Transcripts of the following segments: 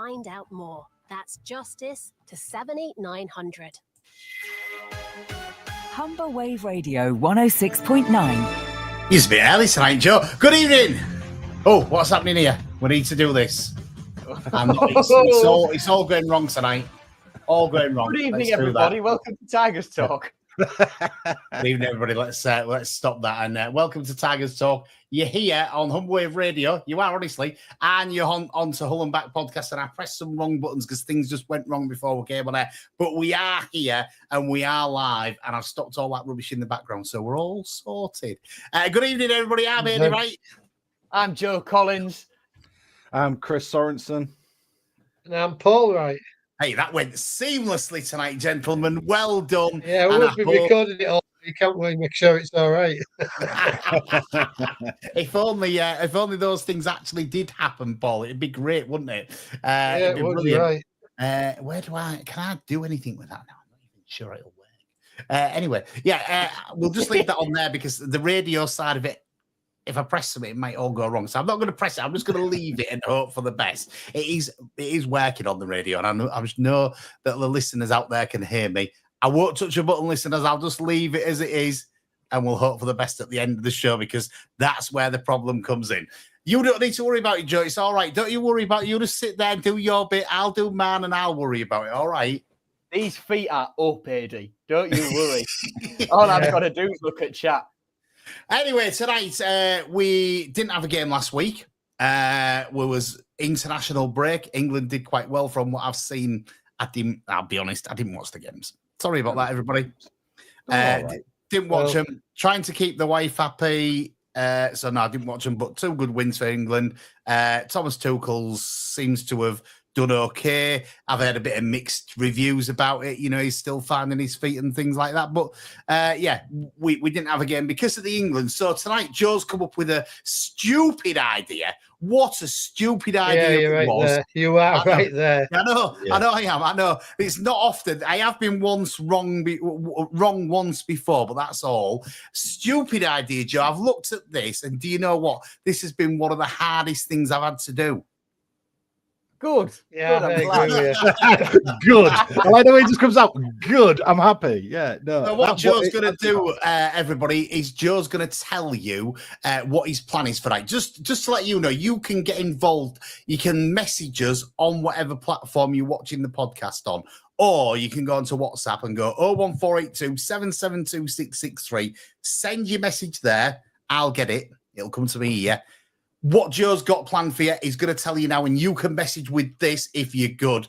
find out more. That's Justice to 78900. Humber Wave Radio 106.9. It's a bit early tonight, Joe. Good evening. Oh, what's happening here? We need to do this. It's all going wrong tonight. All going wrong. Good evening, everybody. Welcome to Tigers Talk. Good evening, everybody. Let's stop that and welcome to Tigers Talk. You're here on Humber Wave Radio. You are, honestly, and you're on to Hull and Back podcast. And I pressed some wrong buttons because things just went wrong before we came on air. But we are here and we are live, and I've stopped all that rubbish in the background, so we're all sorted. Good evening, everybody. I'm Adey, right? I'm Joe Collins. I'm Chris Sorensen. And I'm Paul, right? Hey, that went seamlessly tonight, gentlemen. Well done. Yeah, we'll be recording it all. You can't really make sure it's all right. If only those things actually did happen, Paul, it'd be great, wouldn't it? Yeah, it would be right. Can I do anything with that now? I'm not even sure it'll work. Anyway, we'll just leave that on there because the radio side of it, if I press something, it might all go wrong. So I'm not going to press it. I'm just going to leave it and hope for the best. It is working on the radio, and I just know that the listeners out there can hear me. I won't touch a button, listeners. I'll just leave it as it is, and we'll hope for the best at the end of the show because that's where the problem comes in. You don't need to worry about it, Joe. It's all right. Don't you worry about it. You just sit there and do your bit. I'll do mine, and I'll worry about it. All right? These feet are up, Adey. Don't you worry. All I've got to do is look at chat. Anyway, tonight we didn't have a game last week. We was international break. England did quite well from what I've seen. I'll be honest, I didn't watch the games. Sorry about that, everybody. Right. Didn't watch them. Trying to keep the wife happy. So no, I didn't watch them, but two good wins for England. Thomas Tuchel seems to have done okay. I've heard a bit of mixed reviews about it. You know, he's still finding his feet and things like that. But we didn't have a game because of the England. So tonight, Joe's come up with a stupid idea. What a stupid idea you're it right was. there. You are right there. I know I am. I know. It's not often. I have been wrong once before, but that's all. Stupid idea, Joe. I've looked at this, and do you know what? This has been one of the hardest things I've had to do. Good. Yeah, good. I agree with you. Good. I like the way it just comes out. Good. I'm happy. Yeah. No. So what Joe's going to do, everybody, is Joe's going to tell you what his plan is for that. Just to let you know, you can get involved. You can message us on whatever platform you're watching the podcast on, or you can go onto WhatsApp and go 01482 772 663. Send your message there. I'll get it. It'll come to me here. What Joe's got planned for you is going to tell you now, and you can message with this if you're good.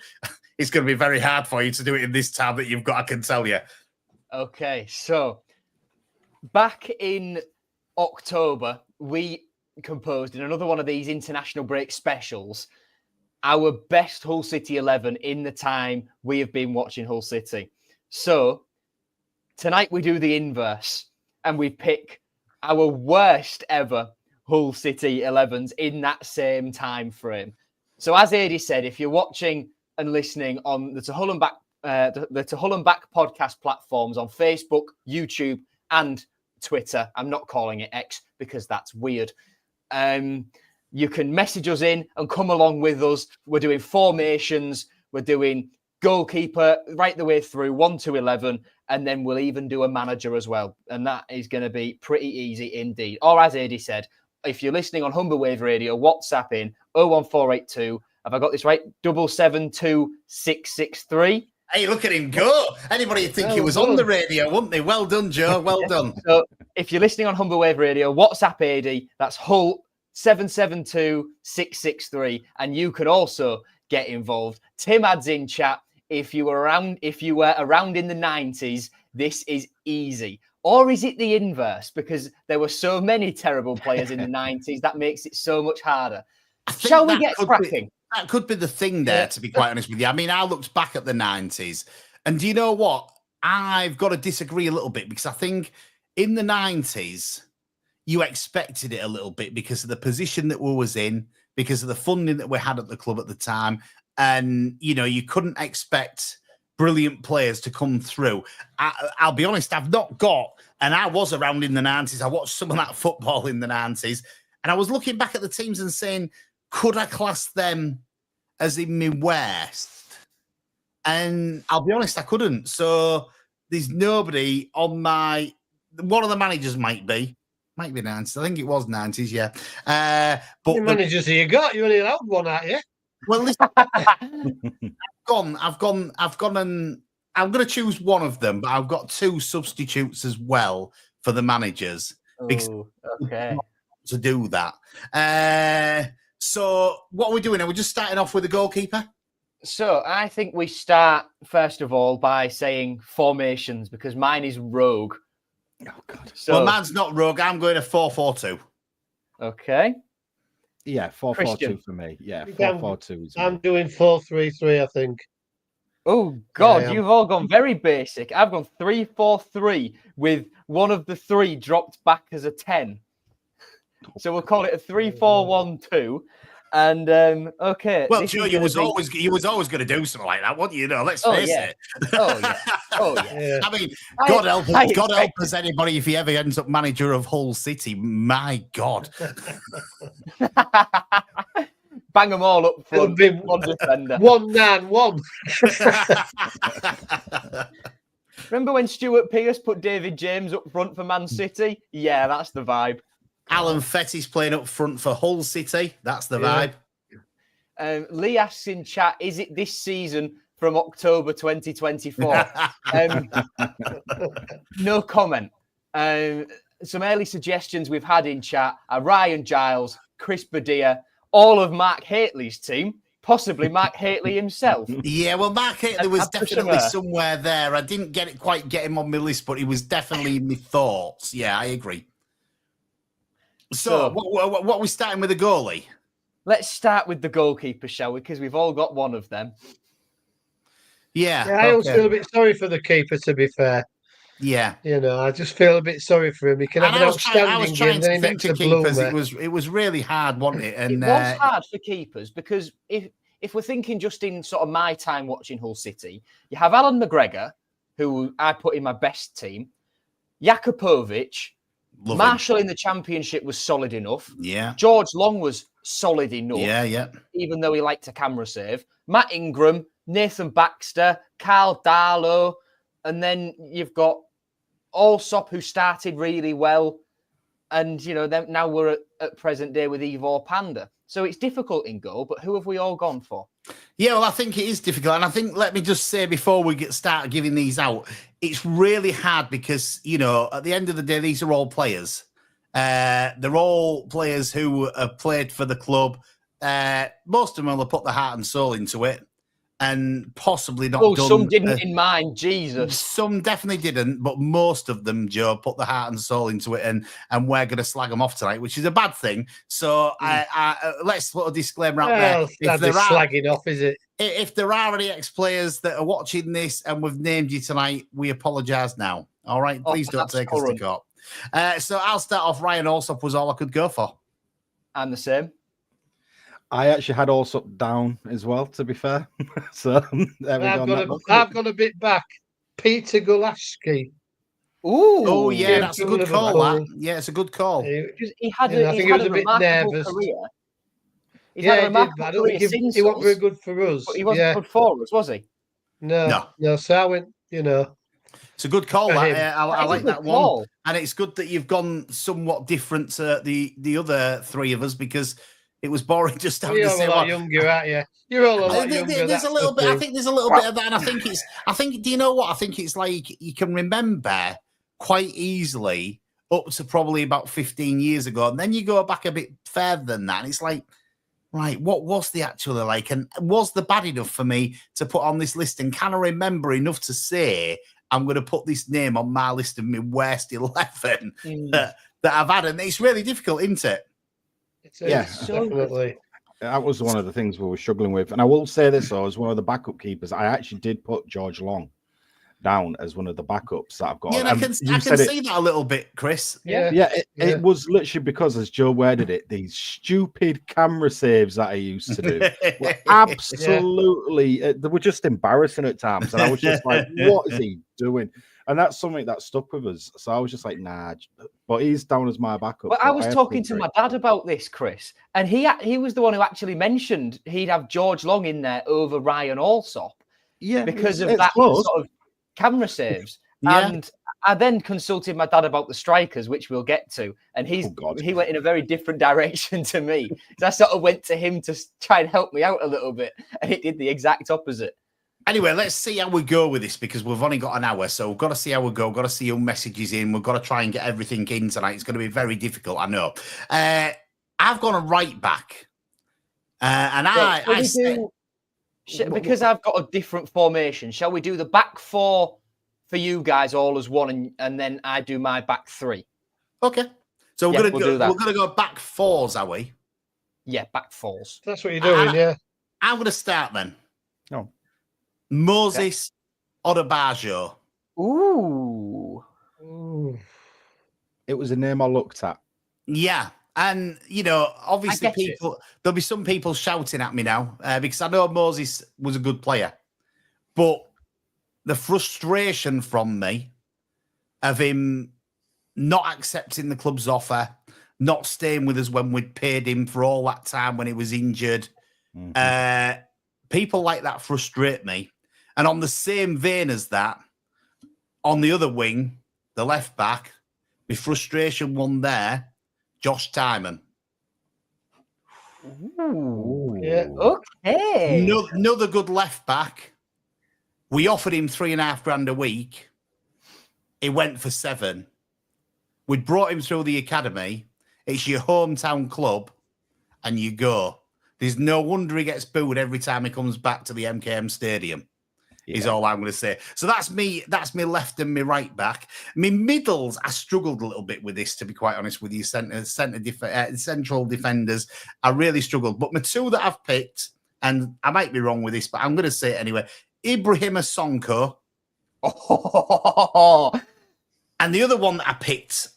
It's going to be very hard for you to do it in this time that you've got, I can tell you. Okay, so back in October, we composed in another one of these international break specials our best Hull City 11 in the time we have been watching Hull City. So tonight we do the inverse, and we pick our worst ever Hull City 11s in that same time frame. So as Adey said, if you're watching and listening on the To Hull and Back podcast platforms on Facebook, YouTube, and Twitter, I'm not calling it X because that's weird. You can message us in and come along with us. We're doing formations, we're doing goalkeeper right the way through 1 to 11, and then we'll even do a manager as well. And that is going to be pretty easy indeed. Or as Adey said, if you're listening on Humber Wave Radio, WhatsApp in 01482. Have I got this right? 772 663. Hey, look at him go. Anybody would think he was on the radio, wouldn't they? Well done, Joe. Well done. So if you're listening on Humber Wave Radio, WhatsApp Adey. That's Hull 772 663. And you can also get involved. Tim adds in chat. If you were around in the 90s, this is easy. Or is it the inverse? Because there were so many terrible players in the 90s, that makes it so much harder. Shall we get cracking? That could be the thing there, to be quite honest with you. I mean, I looked back at the 90s, and do you know what? I've got to disagree a little bit because I think in the 90s, you expected it a little bit because of the position that we was in, because of the funding that we had at the club at the time. And, you know, you couldn't expect brilliant players to come through. I'll be honest, I've not got, and I was around in the 90s. I watched some of that football in the 90s, and I was looking back at the teams and saying, could I class them as in my worst. And I'll be honest, I couldn't. So there's nobody on my... One of the managers might be 90s. I think it was 90s, yeah. But How many managers have you got? You only allowed one, aren't you? Well, listen, I've gone and I'm going to choose one of them, but I've got 2 substitutes as well for the managers. Oh, okay. To do that. So what are we doing? Are we just starting off with the goalkeeper? So I think we start, first of all, by saying formations, because mine is rogue. Oh, God. So, Well, mine's not rogue. I'm going to 4-4-2. Okay. Yeah, 4-4-2 Christian. for me. Yeah, I think I'm- 4-4-2 is I'm me. doing 4-3-3, I think. Oh, God, Yeah, you've all gone very basic. I've gone 3-4-3 with one of the 3 dropped back as a 10. So we'll call it a 3-4-1-2. And okay. Well, this Joe, is you gonna was always going to do something like that, wasn't you? Let's Oh, face yeah. it. Oh yeah. Oh yeah. Yeah. I mean, I- God help I God help expect us, anybody, if he ever ends up manager of Hull City. My God. Bang them all up It'll front. be One defender. 1-9-1. Remember when Stuart Pearce put David James up front for Man City? Yeah, that's the vibe. Alan Fetty's playing up front for Hull City. That's the Yeah. vibe. Lee asks in chat, is it this season from October 2024? No comment. Some early suggestions we've had in chat are Ryan Giles, Chris Badia, all of Mark Hateley's team, possibly Mark Hateley himself. Yeah, well, Mark Hateley was I'll push him definitely there. somewhere there. I didn't quite get him on my list, but he was definitely in my thoughts. Yeah, I agree. So, what are we starting with the goalie? Let's start with the goalkeeper, shall we? Because we've all got one of them. Yeah. Yeah, I always okay. feel a bit sorry for the keeper, to be fair. Yeah. You know, I just feel a bit sorry for him. He can have And an I was trying outstanding to game, then he think makes a of keepers. bloomer. It was really hard, wasn't it? And It was hard for keepers because if we're thinking just in sort of my time watching Hull City, you have Alan McGregor, who I put in my best team, Jakupovic, love him. Marshall in the Championship was solid enough. Yeah. George Long was solid enough, Yeah. even though he liked a camera save. Matt Ingram, Nathan Baxter, Carl Darlow, and then you've got Allsop, who started really well. And, you know, then now we're at present day with Ivor Panda. So it's difficult in goal, but who have we all gone for? Yeah, well, I think it is difficult. And I think, let me just say before we start giving these out, it's really hard because, you know, at the end of the day, these are all players. They're all players who have played for the club. Most of them will have put their heart and soul into it and possibly not done. Some didn't in mine, Jesus. Some definitely didn't, but most of them, Joe, put their heart and soul into it, and we're going to slag them off tonight, which is a bad thing. So let's put a disclaimer out there. That's slagging off, is it? If there are any ex-players that are watching this and we've named you tonight, we apologise now. All right? Please don't take us to court. So I'll start off. Ryan Allsop was all I could go for. I'm the same. I actually had Allsop down as well, to be fair. So there we go. I've got a bit back. Peter Gulaski. Ooh. Oh, yeah, that's a good call. That. Yeah, it's a good call. He had I think he was a bit nervous. Career. Yeah, he did, but I don't think he wasn't very good for us. But he wasn't good for us, was he? No. So I went, you know. It's a good call. I like that call. one. And it's good that you've gone somewhat different to the other three of us, because it was boring just having to say. You're a lot younger, aren't you? You're all a lot younger. There's a little bit. I think there's a little bit of that, and I think. Do you know what? I think it's like you can remember quite easily up to probably about 15 years ago, and then you go back a bit further than that, and it's like, right, what was the actually like, and was the bad enough for me to put on this list? And can I remember enough to say I'm going to put this name on my list of my worst 11 that I've had? And it's really difficult, isn't it? Definitely. That was one of the things we were struggling with. And I will say this, though, as one of the backup keepers, I actually did put George Long down as one of the backups that I've got. Yeah, and I can see that a little bit, Chris. It was literally because, as Joe worded it, these stupid camera saves that I used to do were absolutely, they were just embarrassing at times. And I was just like, what is he doing? And that's something that stuck with us. So I was just like, nah. But he's down as my backup. Well, I was talking to my dad about this, Chris, and he was the one who actually mentioned he'd have George Long in there over Ryan Alsop. Yeah, because of that close. sort of camera saves. Yeah. And I then consulted my dad about the strikers, which we'll get to. And he went in a very different direction to me. So I sort of went to him to try and help me out a little bit. And it did the exact opposite. Anyway, let's see how we go with this because we've only got an hour. So we've got to see how we go. We've got to see who messages in. We've got to try and get everything in tonight. It's going to be very difficult, I know. I've gone a right back. Because I've got a different formation, shall we do the back four for you guys all as one, and then I do my back three? Okay. So we're we'll gonna go back fours, are we? Yeah, back fours. That's what you're doing, yeah. I'm gonna start then. Oh. Moses Odebajo. Ooh. It was a name I looked at. Yeah. And, obviously there'll be some people shouting at me now because I know Moses was a good player. But the frustration from me of him not accepting the club's offer, not staying with us when we'd paid him for all that time when he was injured, people like that frustrate me. And on the same vein as that, on the other wing, the left back, my frustration one there, Josh Timon. Ooh. Yeah. Okay. Another good left back. We offered him $3,500 a week. He went for 7. We brought him through the academy. It's your hometown club, and you go. There's no wonder he gets booed every time he comes back to the MKM Stadium. Is all I'm going to say. So that's me. That's me left and me right back. Me middles, I struggled a little bit with this, to be quite honest with you. Central defenders, I really struggled. But my two that I've picked, and I might be wrong with this, but I'm going to say it anyway. Ibrahima Sonko. Oh. And the other one that I picked,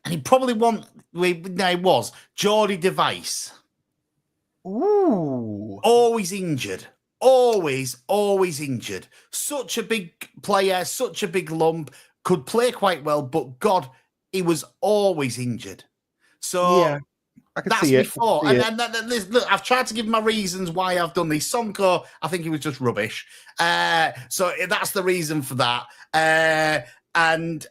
and he probably was Jordy Device. Ooh. Always injured. Always injured. Such a big player, such a big lump, could play quite well, but God, he was always injured. So yeah, I can that's see it. before. Look, I've tried to give my reasons why I've done this. Sonko, I think he was just rubbish. So that's the reason for that. And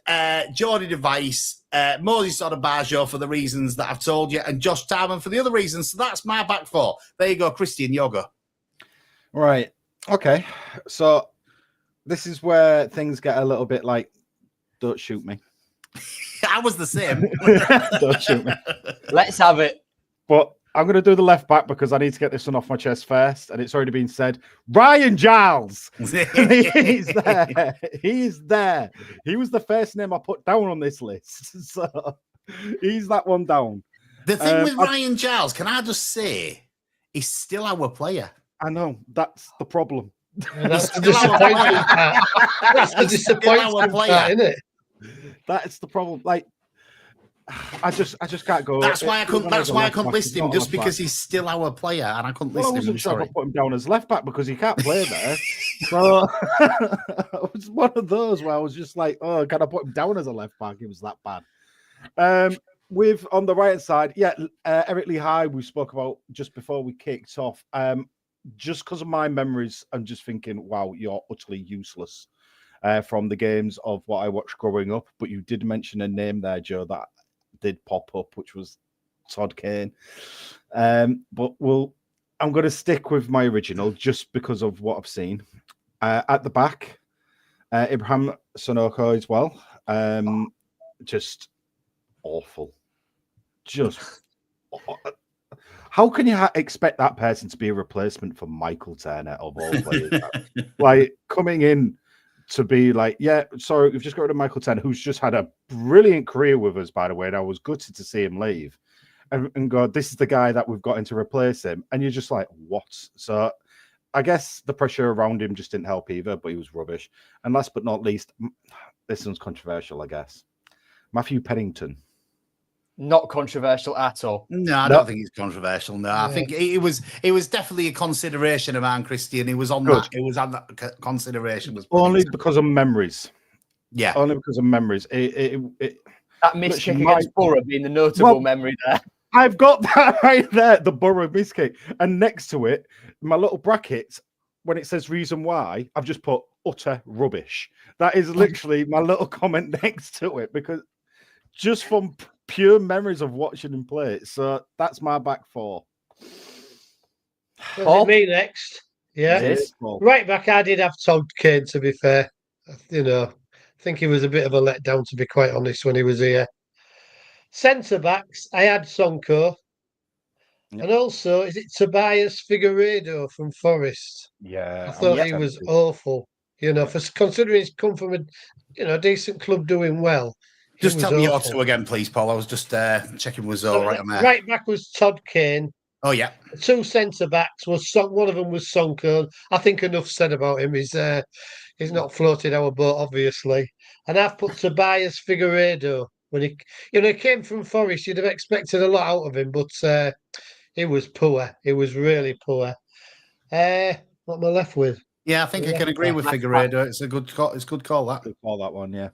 Jordy Device, Moses Odebajo for the reasons that I've told you, and Josh Timon for the other reasons. So that's my back four. There you go, Cristian, you go. Right. Okay. So this is where things get a little bit like, don't shoot me. I was the same. Don't shoot me. Let's have it. But I'm going to do the left back because I need to get this one off my chest first. And it's already been said. Ryan Giles. He's there. He's there. He was the first name I put down on this list. So he's that one down. The thing with Ryan Giles, can I just say, he's still our player. I know. That's the problem. Yeah, that's the disappointment part. That's the disappointment part, isn't it? That's the problem. Like, I just can't go. That's why I couldn't list him, just because he's still our player, and I couldn't list him. I wasn't sure sorry. if I put him down as left back because he can't play there. So it was one of those where I was just like, oh, can I put him down as a left back? It was that bad. With on the right side, Eric Lee High, we spoke about just before we kicked off. Just because of my memories, I'm just thinking, wow, you're utterly useless from the games of what I watched growing up. But you did mention a name there, Joe, that did pop up, which was Todd Kane. But I'm going to stick with my original just because of what I've seen. At the back, Ibrahim Sonoko as well. Just awful. Just... How can you expect that person to be a replacement for Michael Turner of all players? Like, coming in to be like, yeah, sorry, we've just got rid of Michael Turner, who's just had a brilliant career with us, by the way, and I was gutted to see him leave. And go, this is the guy that we've got in to replace him. And you're just like, what? So I guess the pressure around him just didn't help either, but he was rubbish. And last but not least, this one's controversial, I guess. Matthew Pennington. Not controversial at all. No, I don't think it's controversial. No, I think it was definitely a consideration of mine, Cristian. It was on that. It was on that consideration. Was only because of memories. Yeah. Only because of memories. That miss kick Literally, against Borough being the notable memory there. I've got that right there, the Borough miss kick. And next to it, my little brackets, when it says reason why, I've just put utter rubbish. That is literally my little comment next to it, because just from pure memories of watching him play it. So that's my back four. Was it me next? Yeah. It is, Paul. Right back, I did have Todd Kane, to be fair. I think he was a bit of a letdown, to be quite honest, when he was here. Centre backs, I had Sonko. Yep. And also, is it Tobias Figueiredo from Forest? Yeah. I thought he was awful. For considering he's come from a decent club doing well. Just tell me your two again, please, Paul. I was just checking was all right on there. Right back was Todd Kane. Oh, yeah. The two centre backs one of them was Sonko. I think enough said about him. He's not floated our boat, obviously. And I've put Tobias Figueiredo. When he came from Forest, you'd have expected a lot out of him, but he was poor. He was really poor. What am I left with? Yeah, I think I can agree with Figueiredo. It's a good call. It's a good call, that. Good call, that one, yeah.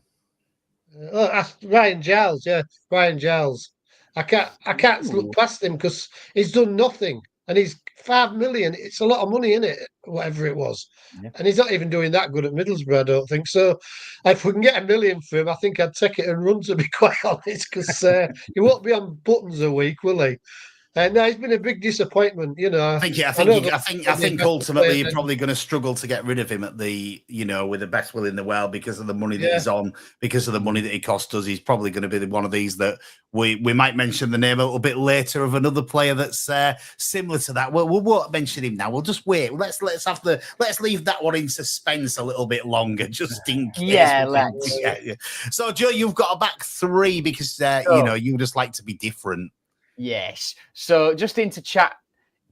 Ryan Giles, yeah. Ryan Giles. I can't look past him because he's done nothing. And he's 5 million. It's a lot of money, isn't it? Whatever it was. Yeah. And he's not even doing that good at Middlesbrough, I don't think. So if we can get $1 million for him, I think I'd take it and run, to be quite honest, because he won't be on buttons a week, will he? No, he's been a big disappointment, I think ultimately you're probably going to struggle to get rid of him at the, with the best will in the world, because of the money that he's on, because of the money that he cost us. He's probably going to be one of these that we might mention the name a little bit later of another player that's similar to that. We won't mention him now. We'll just wait. Let's leave that one in suspense a little bit longer, just in case. Yeah, let's. Yeah. So Joe, you've got a back three because you just like to be different. Yes. So just into chat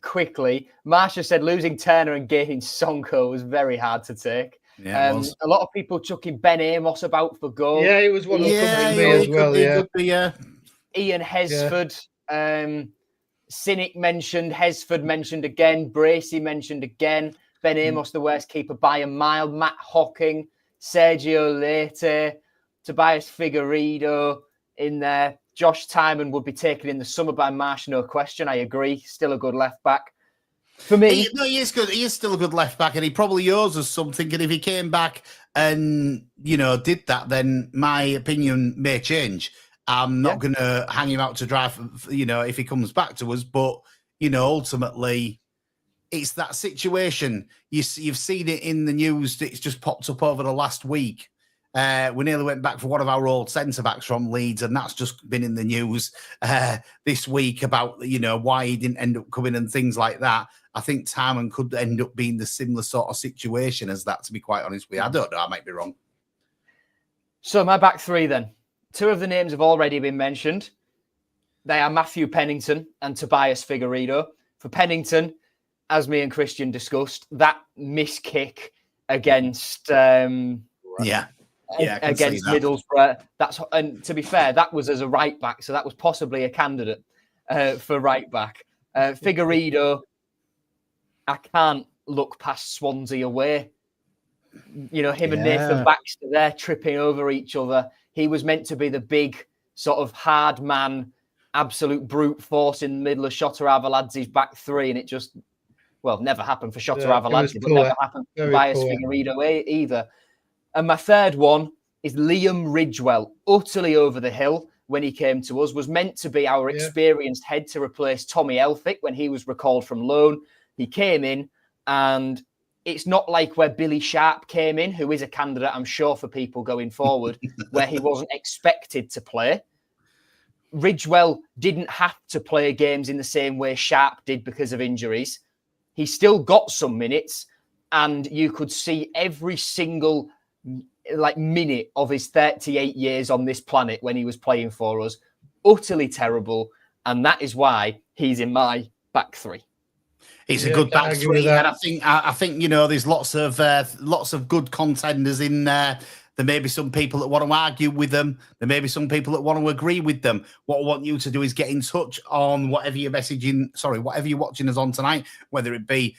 quickly, Marsha said losing Turner and gaining Sonko was very hard to take. Yeah, it was. A lot of people chucking Ben Amos about for goal. Yeah, he was one of them as well. Yeah. Ian Hesford, Cynic mentioned, Hesford mentioned again, Bracey mentioned again, Ben Amos, the worst keeper by a mile, Matt Hocking, Sergio Leite, Tobias Figueiredo in there. Josh Timon would be taken in the summer by Marsh, no question. I agree. Still a good left back. For me... He is good. He is still a good left back, and he probably owes us something. And if he came back and, did that, then my opinion may change. I'm not going to hang him out to dry, if he comes back to us. But, ultimately, it's that situation. You've seen it in the news. It's just popped up over the last week. We nearly went back for one of our old centre-backs from Leeds, and that's just been in the news this week about, why he didn't end up coming and things like that. I think Timon could end up being the similar sort of situation as that, to be quite honest with you. I don't know. I might be wrong. So my back three then. Two of the names have already been mentioned. They are Matthew Pennington and Tobias Figueiredo. For Pennington, as me and Cristian discussed, that miss kick against... against Middlesbrough. And to be fair, that was as a right back, so that was possibly a candidate for right back. Figueiredo, I can't look past Swansea away. Him and Nathan Baxter there tripping over each other. He was meant to be the big sort of hard man, absolute brute force in the middle of Shota Arveladze's back three, and it just, never happened for Shota Arveladze, but never happened for Tobias Figueiredo either. And my third one is Liam Ridgewell, utterly over the hill when he came to us, was meant to be our experienced head to replace Tommy Elphick when he was recalled from loan. He came in, and it's not like where Billy Sharp came in, who is a candidate, I'm sure, for people going forward, where he wasn't expected to play. Ridgewell didn't have to play games in the same way Sharp did because of injuries. He still got some minutes, and you could see every single minute of his 38 years on this planet when he was playing for us. Utterly terrible, and that is why he's in my back three. It's a good back three, and I think there's lots of good contenders in there. There may be some people that want to argue with them. There may be some people that want to agree with them. What I want you to do is get in touch on whatever you're watching us on tonight, whether it be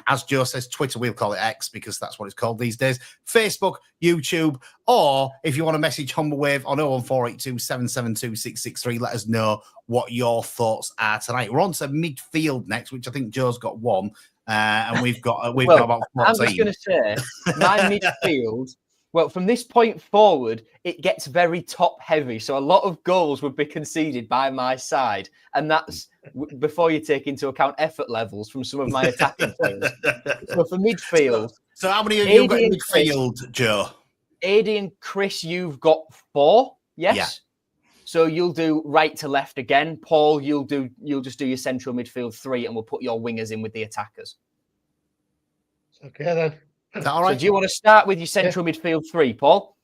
as Joe says, Twitter, we'll call it X because that's what it's called these days. Facebook, YouTube, or if you want to message Humber Wave on 01482 772 663, let us know what your thoughts are tonight. We're on to midfield next, which I think Joe's got one, and we've got about 14. I'm just going to say, my midfield. Well, from this point forward, it gets very top heavy. So a lot of goals would be conceded by my side. And that's before you take into account effort levels from some of my attacking players. So for midfield. So how many of you got in midfield, Joe? Adey and Chris, you've got 4. Yes. Yeah. So you'll do right to left again. Paul, you'll just do your central midfield 3 and we'll put your wingers in with the attackers. Okay then. Is that all right? So do you want to start with your central midfield 3, Paul?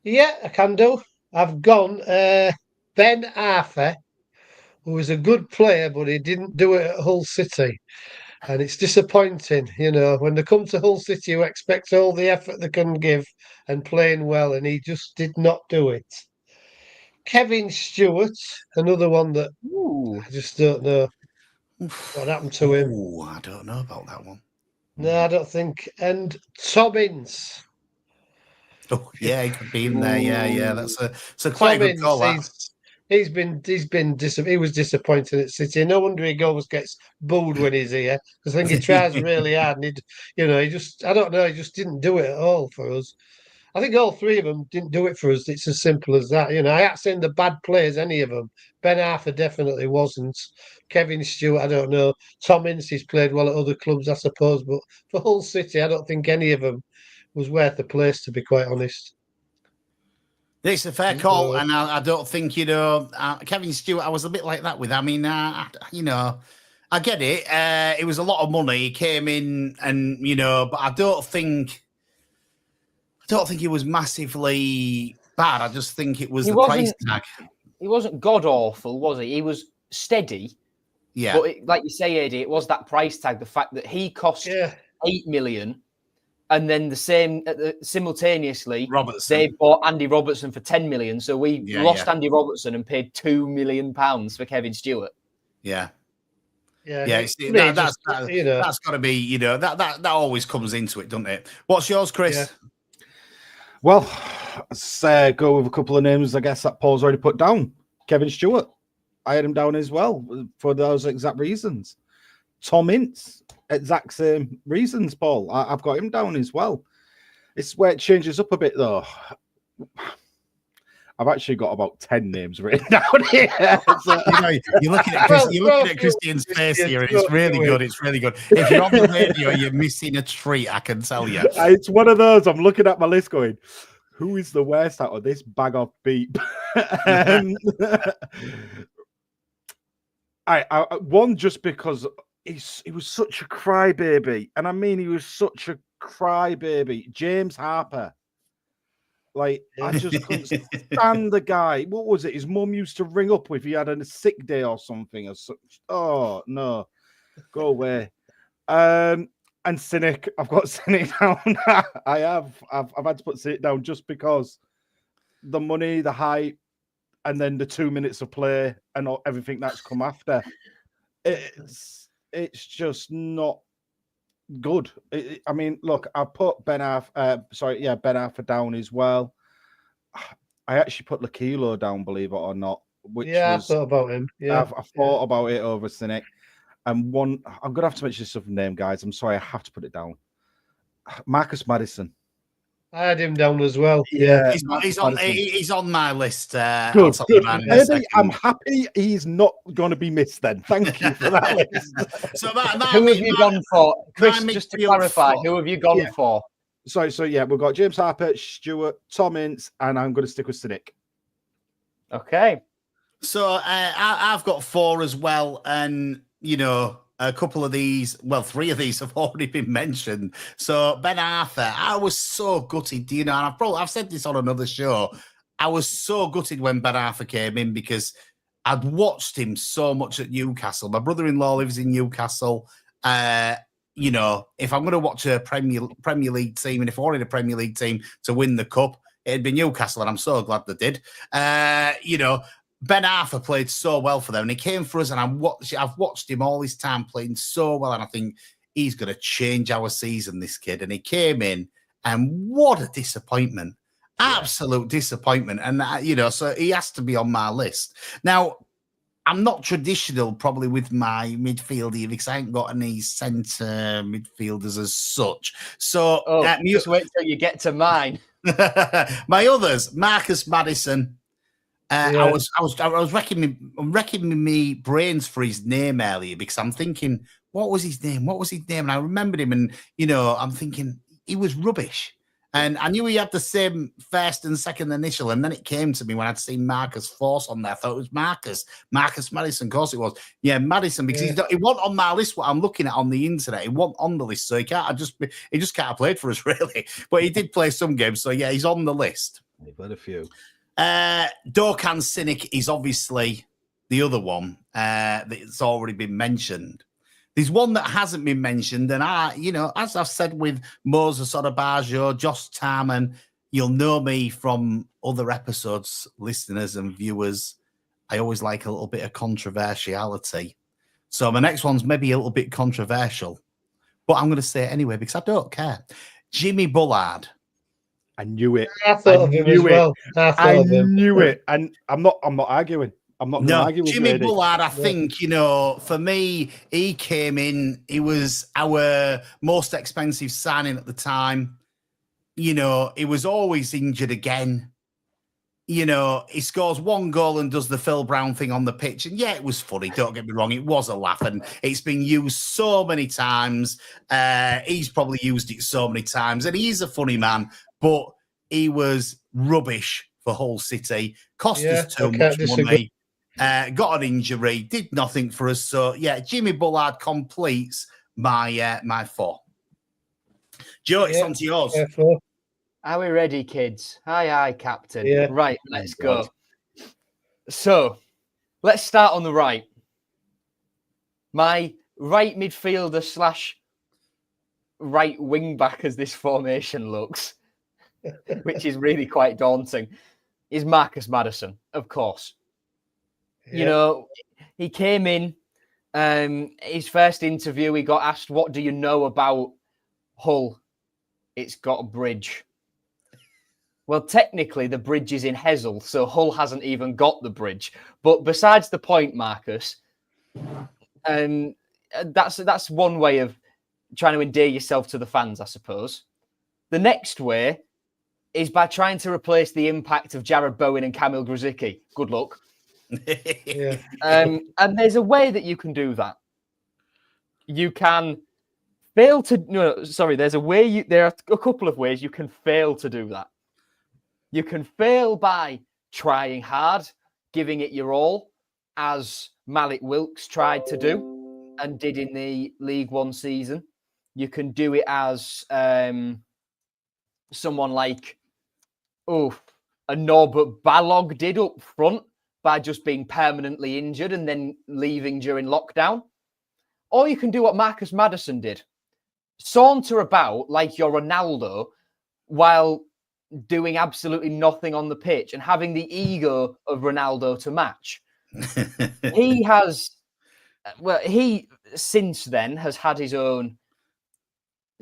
Yeah, I can do. I've gone Ben Arthur, who was a good player, but he didn't do it at Hull City. And it's disappointing, when they come to Hull City, you expect all the effort they can give and playing well, and he just did not do it. Kevin Stewart, another one that I just don't know what happened to him. Oh, I don't know about that one. No, I don't think. And Tom Ince. Oh, yeah, he could be in there. Yeah. That's a quite Tom a good call. He was disappointing at City. No wonder he always gets booed when he's here. Because I think he tries really hard, and he just didn't do it at all for us. I think all 3 of them didn't do it for us. It's as simple as that. I haven't seen the bad players, any of them. Ben Arthur definitely wasn't. Kevin Stewart, I don't know. Tom Ince, he's played well at other clubs, I suppose. But for Hull City, I don't think any of them was worth the place, to be quite honest. It's a fair call, and I don't think, Kevin Stewart, I was a bit like that with. I mean, I get it. It was a lot of money. He came in and, but I don't think he was massively bad. I just think it was the price tag. He wasn't god-awful, was he? He was steady. Yeah. But like you say, Adey, it was that price tag, the fact that he cost 8 million, and then the same simultaneously, they bought Andy Robertson for 10 million. So we lost Andy Robertson and paid £2 million for Kevin Stewart. Yeah. Yeah. That's got to be, that always comes into it, doesn't it? What's yours, Chris? Yeah. Well, let's go with a couple of names, I guess, that Paul's already put down. Kevin Stewart. I had him down as well for those exact reasons. Tom Ince, exact same reasons, Paul. I've got him down as well. It's where it changes up a bit, though. I've actually got about 10 names written down here. So, you're looking at Cristian's face here, and it's really good. It's really good. If you're on the radio, you're missing a treat, I can tell you. It's one of those. I'm looking at my list going, who is the worst out of this bag of beep? One, just because he was such a crybaby. And I mean, he was such a crybaby. James Harper. I just couldn't stand the guy. What was it? His mum used to ring up if he had a sick day or something. Or such. Oh, no. Go away. And Cynic. I've got Cynic down. I've had to put Cynic down just because the money, the hype, and then the 2 minutes of play and everything that's come after. It's just not good. I mean, look, I put Ben Arthur down as well. I actually put L'Aquilo down, believe it or not. I thought about him. Yeah, I thought about it over Cynic. And one, I'm gonna have to mention this other name, guys. I'm sorry, I have to put it down. Marcus Maddison. I had him down as well. Yeah, he's on my list. Good. I'm happy he's not going to be missed then. Thank you for that list. So who have you gone for? Chris, just to clarify, who have you gone for? So we've got James Harper, Stewart, Tom Ince, and I'm going to stick with Cynic. Okay. So I've got 4 as well, and a couple of these, 3 of these have already been mentioned. So Ben Arthur, I was so gutted, and I've said this on another show. I was so gutted when Ben Arthur came in because I'd watched him so much at Newcastle. My brother-in-law lives in Newcastle. If I'm going to watch a Premier League team, and if I wanted a Premier League team to win the cup, it'd be Newcastle, and I'm so glad they did. Ben Arthur played so well for them, and he came for us, and I've watched him all this time playing so well, and I think he's going to change our season, this kid. And he came in, and what a disappointment. Absolute disappointment. And, so he has to be on my list. Now, I'm not traditional probably with my midfield here because I ain't got any centre midfielders as such. So just wait till you get to mine. My others, Marcus Maddison. I was wrecking me brains for his name earlier because I'm thinking, what was his name? And I remembered him, and I'm thinking he was rubbish. And I knew he had the same first and second initial, and then it came to me when I'd seen Marcus Force on there. I thought it was Marcus Maddison. Of course it was. Yeah, Maddison, because he wasn't on my list. What I'm looking at on the internet, he wasn't on the list, so he just can't have played for us really. But he did play some games, so yeah, he's on the list. He played a few. Dorkan Cynic is obviously the other one that's already been mentioned. There's one that hasn't been mentioned, and as I've said with Moses Odabajo, Josh Tarman, you'll know me from other episodes, listeners and viewers. I always like a little bit of controversiality. So my next one's maybe a little bit controversial, but I'm going to say it anyway because I don't care. Jimmy Bullard. I knew it. I thought of him as well. I knew it, and I'm not arguing. I'm not going to argue with Jimmy Bullard, I think, for me, he came in. He was our most expensive signing at the time. He was always injured again. He scores one goal and does the Phil Brown thing on the pitch. And yeah, it was funny. Don't get me wrong. It was a laugh. And it's been used so many times. He's probably used it so many times. And he's a funny man, but he was rubbish for Hull City. Cost us too much money. Got an injury, did nothing for us. So yeah, Jimmy Bullard completes my four. Joe, it's on to yours. Are we ready, kids? Aye, Captain. Yeah. Right, let's go. So, let's start on the right. My right midfielder / right wing back, as this formation looks, which is really quite daunting, is Marcus Maddison, of course. He came in, his first interview, he got asked, what do you know about Hull? It's got a bridge. Well, technically, the bridge is in Hessel, so Hull hasn't even got the bridge. But besides the point, Marcus, that's one way of trying to endear yourself to the fans, I suppose. The next way is by trying to replace the impact of Jared Bowen and Kamil Grzycki. Good luck. And there's a way that you can do that. You can fail to... there's a way... There are a couple of ways you can fail to do that. You can fail by trying hard, giving it your all, as Malik Wilks tried to do and did in the League One season. You can do it as someone like a Norbert Balog did up front by just being permanently injured and then leaving during lockdown. Or you can do what Marcus Maddison did. Saunter about like you're Ronaldo while doing absolutely nothing on the pitch and having the ego of Ronaldo to match. He since then has had his own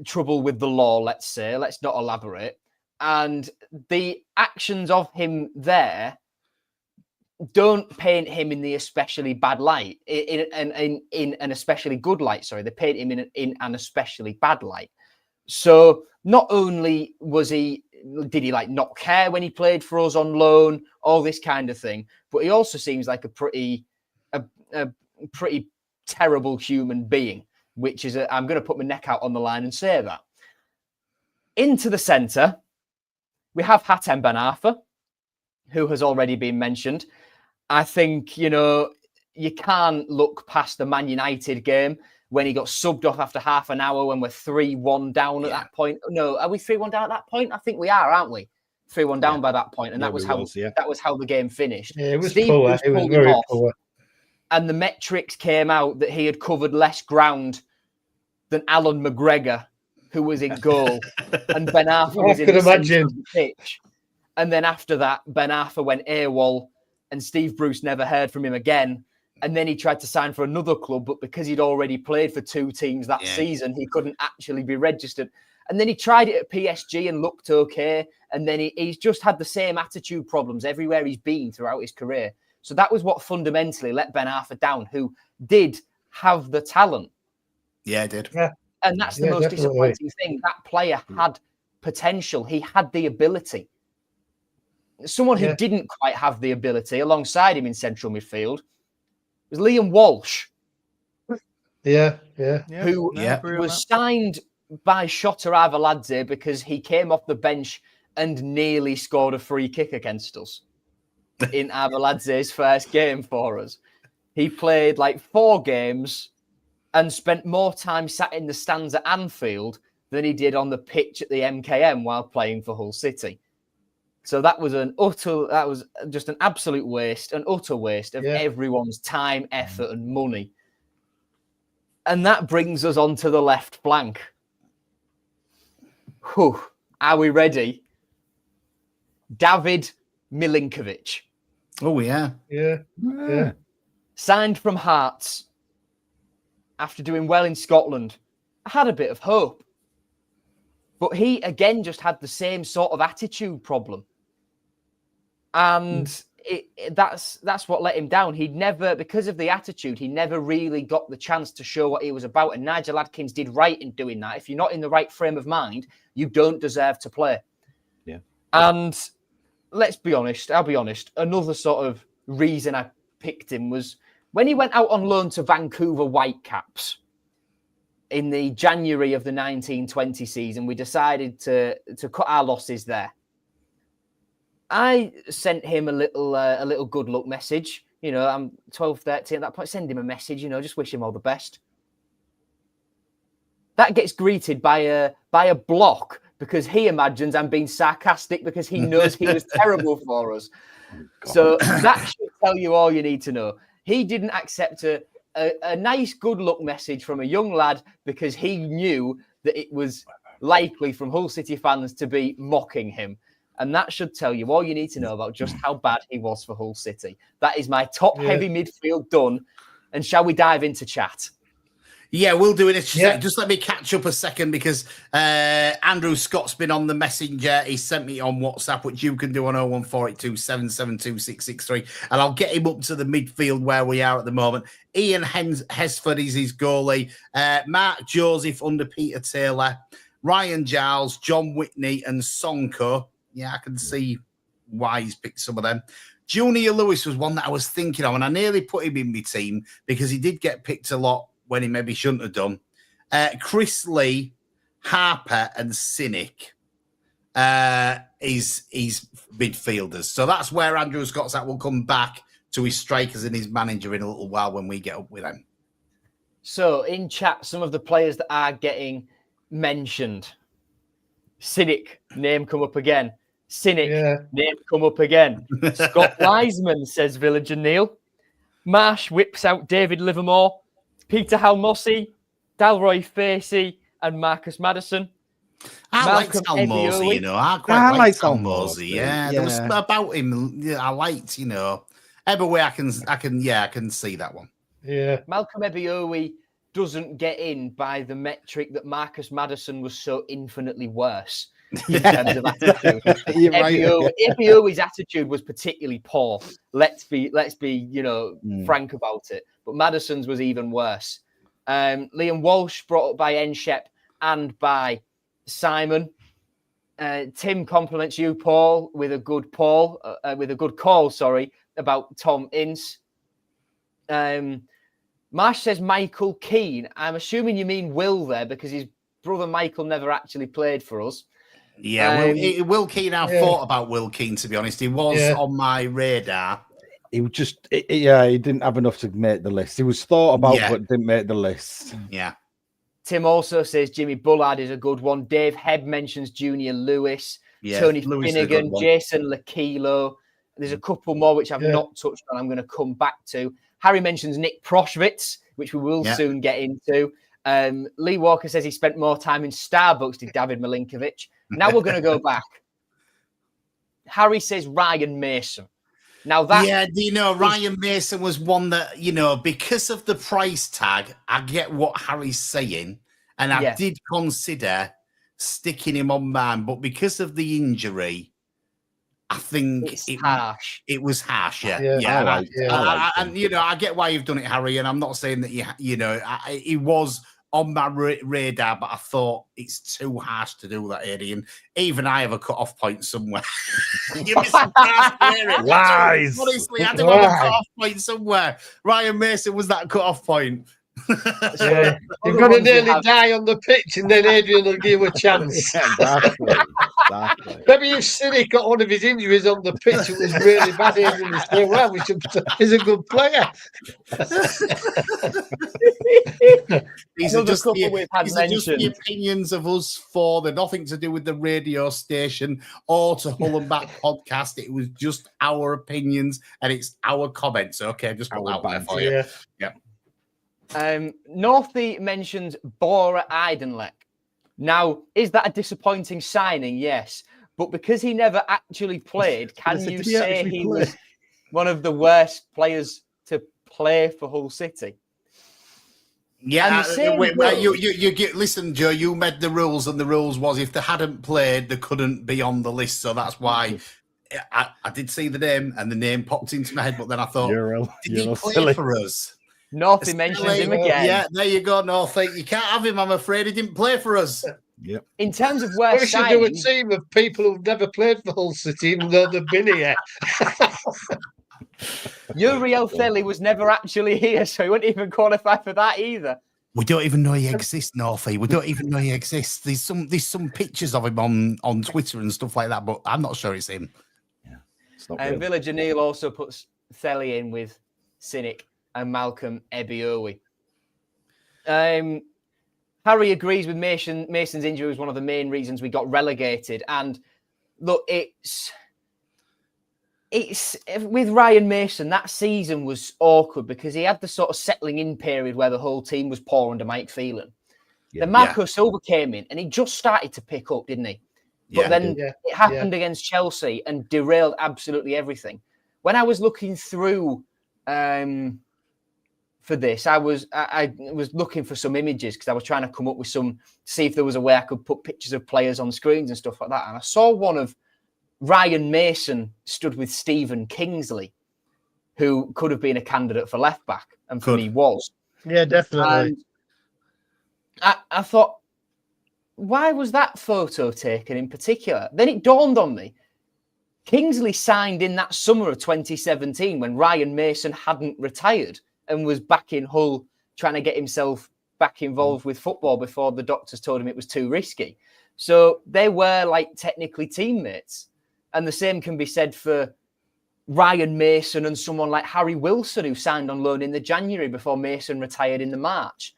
trouble with the law, let's say. Let's not elaborate. And the actions of him there don't paint him in the especially bad light, in an especially good light. Sorry, they paint him in an especially bad light. So not only did he like not care when he played for us on loan, all this kind of thing, but he also seems like a pretty terrible human being, which is I'm going to put my neck out on the line and say that. Into the centre, we have Hatem Ben Arfa, who has already been mentioned. I think, you can't look past the Man United game when he got subbed off after half an hour when we're 3-1 down at that point. No, are we 3-1 down at that point? I think we are, aren't we? 3-1 down by that point, and that was how the game finished. Yeah, it was poor. It was very poor. And the metrics came out that he had covered less ground than Alan McGregor, who was in goal, and Ben Arfa was in the pitch. And then after that, Ben Arfa went AWOL and Steve Bruce never heard from him again. And then he tried to sign for another club, but because he'd already played for 2 teams that season, he couldn't actually be registered. And then he tried it at PSG and looked okay. And then he's just had the same attitude problems everywhere he's been throughout his career. So that was what fundamentally let Ben Arfa down, who did have the talent. Yeah, it did. Yeah. And that's the most disappointing thing. That player had potential. He had the ability. Someone who didn't quite have the ability alongside him in central midfield was Liam Walsh. Who was signed by Shota Arveladze because he came off the bench and nearly scored a free kick against us in Arveladze's first game for us. He played like 4 games and spent more time sat in the stands at Anfield than he did on the pitch at the MKM while playing for Hull City. So that was just an absolute waste, an utter waste of everyone's time, effort, and money. And that brings us on to the left flank. Whew. Are we ready? David Milinkovic. Oh, yeah. Yeah. Signed from Hearts after doing well in Scotland. I had a bit of hope. But he, again, just had the same sort of attitude problem. And that's what let him down. He'd never, because of the attitude, he never really got the chance to show what he was about. And Nigel Adkins did right in doing that. If you're not in the right frame of mind, you don't deserve to play. Yeah. And let's be honest, I'll be honest, another sort of reason I picked him was when he went out on loan to Vancouver Whitecaps in the January of the 1920 season, we decided to cut our losses there. I sent him a little good luck message. You know, I'm 12, 13 at that point. Send him a message, you know, just wish him all the best. That gets greeted by a block because he imagines I'm being sarcastic because he knows he was terrible for us. So that should tell you all you need to know. He didn't accept a nice good luck message from a young lad because he knew that it was likely from Hull City fans to be mocking him. And that should tell you all you need to know about just how bad he was for Hull City. That is my top heavy midfield done. And shall we dive into chat? Yeah, we'll do it. Just let me catch up a second because Andrew Scott's been on the messenger. He sent me on WhatsApp, which you can do on 01482 772 663. And I'll get him up to the midfield where we are at the moment. Ian Hesford is his goalie. Mark Joseph under Peter Taylor. Ryan Giles, John Whitney and Sonko. Yeah, I can see why he's picked some of them. Junior Lewis was one that I was thinking of, and I nearly put him in my team because he did get picked a lot when he maybe shouldn't have done. Chris Lee, Harper, and Cynic is midfielders. So that's where Andrew Scott's at. We'll come back to his strikers and his manager in a little while when we get up with him. So in chat, some of the players that are getting mentioned. Cynic, name come up again. Cynic, name come up again. Scott Wiseman, says Villager Neil. Marsh whips out David Livermore. Peter Halmossi, Dalroy Facey, and Marcus Madison. I like Halmossi, you know. I quite like Halmossi. Yeah, there was about him. Yeah, I liked, you know. Every way I can see that one. Yeah, Malcolm Ebiowi doesn't get in by the metric that Marcus Madison was so infinitely worse in terms of attitude. Ebiowi's attitude was particularly poor. Let's be frank about it. But Madison's was even worse. Liam Walsh brought up by Enshep and by Simon. Tim compliments you, Paul, with a good call. About Tom Ince. Marsh says Michael Keane. I'm assuming you mean Will there because his brother Michael never actually played for us. Yeah, Will Keane, I thought about Will Keane, to be honest. He was on my radar. He was just, he didn't have enough to make the list. He was thought about, but didn't make the list. Yeah. Tim also says Jimmy Bullard is a good one. Dave Hebb mentions Junior Lewis. Yeah, Tony Lewis Finnegan, Jason Lakilo. There's a couple more which I've not touched on. I'm going to come back to. Harry mentions Nick Proschwitz, which we will soon get into. Lee Walker says he spent more time in Starbucks did David Milinkovic. Now we're going to go back. Harry says Ryan Mason. Now that Yeah, Ryan Mason was one that, because of the price tag, I get what Harry's saying, and I did consider sticking him on man, but because of the injury, I think harsh. It was harsh, yeah. I get why you've done it, Harry, and I'm not saying that he was on my radar, but I thought it's too harsh to do that, Adey. And even I have a cut-off point somewhere. You'd be surprised to hear it. Lies. Honestly, I do have a cut-off point somewhere. Ryan Mason was that cut-off point. You're going to nearly die on the pitch, and then Adrian will give you a chance. Exactly. Maybe if Cynic got one of his injuries on the pitch, it was really bad. Adrian was saying, well, he's a good player. These are just the opinions of us four. They're nothing to do with the radio station or to Hull and Back podcast. It was just our opinions, and it's our comments. Okay, just put that there for you. Yeah. Northey mentions Bora Eidenlek. Now, is that a disappointing signing? Yes. But because he never actually played, can you say he was one of the worst players to play for Hull City? Yeah, listen, Joe, you made the rules, and the rules was if they hadn't played, they couldn't be on the list. So that's why I did see the name, and the name popped into my head, but then I thought, did he play for us? Northey mentions him again. Yeah, there you go, Northey. You can't have him, I'm afraid. He didn't play for us. Yep. In terms of where we should do a team of people who've never played for Hull City, even though they've been here. Uriel Theli was never actually here, so he wouldn't even qualify for that either. We don't even know he exists, Northey. We don't even know he exists. There's some pictures of him on Twitter and stuff like that, but I'm not sure it's him. Yeah, it's not and Village O'Neill also puts Theli in with Cynic and Malcolm Ebiowi. Harry agrees with Mason's injury was one of the main reasons we got relegated. And look, it's with Ryan Mason, that season was awkward because he had the sort of settling in period where the whole team was poor under Mike Phelan. Yeah, then Marco Silva came in and he just started to pick up, didn't he? But then it happened against Chelsea and derailed absolutely everything. When I was looking through for this, I was looking for some images because I was trying to come up with see if there was a way I could put pictures of players on screens and stuff like that. And I saw one of Ryan Mason stood with Stephen Kingsley, who could have been a candidate for left back, and for me was. Yeah, definitely. And I thought, why was that photo taken in particular? Then it dawned on me. Kingsley signed in that summer of 2017 when Ryan Mason hadn't retired and was back in Hull trying to get himself back involved with football before the doctors told him it was too risky. So they were like technically teammates. And the same can be said for Ryan Mason and someone like Harry Wilson, who signed on loan in the January before Mason retired in the March.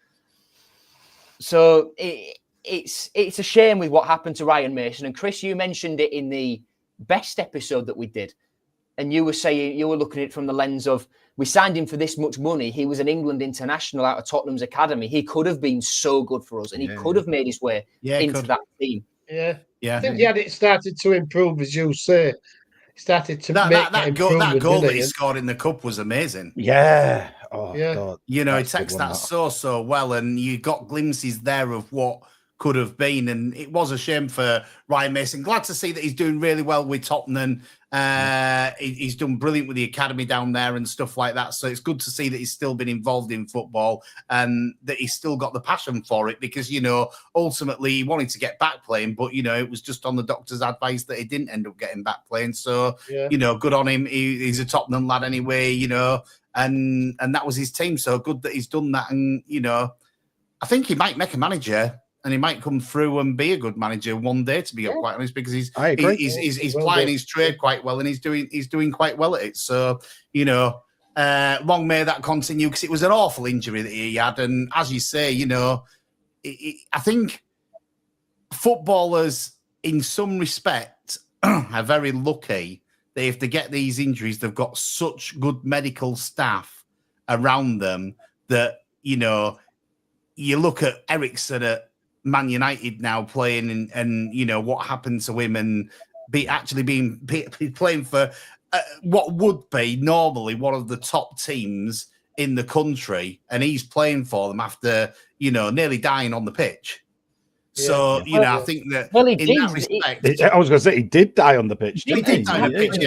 So it's a shame with what happened to Ryan Mason. And Chris, you mentioned it in the best episode that we did. And you were saying, you were looking at it from the lens of, we signed him for this much money. He was an England international out of Tottenham's academy. He could have been so good for us, and he could have made his way into that team. Yeah. I think it started to improve, as you say. He started to that goal that he scored in the cup was amazing. Yeah. Oh, God. He takes that so well, and you got glimpses there of what could have been, and it was a shame for Ryan Mason. Glad to see that he's doing really well with Tottenham. He's done brilliant with the academy down there and stuff like that. So it's good to see that he's still been involved in football and that he's still got the passion for it because, ultimately he wanted to get back playing, but, it was just on the doctor's advice that he didn't end up getting back playing. So, good on him. He's a Tottenham lad anyway, and that was his team. So good that he's done that. And, I think he might make a manager. And he might come through and be a good manager one day, to be quite honest, because he's playing his trade quite well and he's doing quite well at it. So, long may that continue because it was an awful injury that he had. And as you say, I think footballers, in some respect, are very lucky that if they get these injuries, they've got such good medical staff around them that, you look at Eriksen at Man United now playing and what happened to him and playing for what would be normally one of the top teams in the country, and he's playing for them after nearly dying on the pitch. So I think that that respect, I was going to say he did die on the pitch. He did die on the pitch.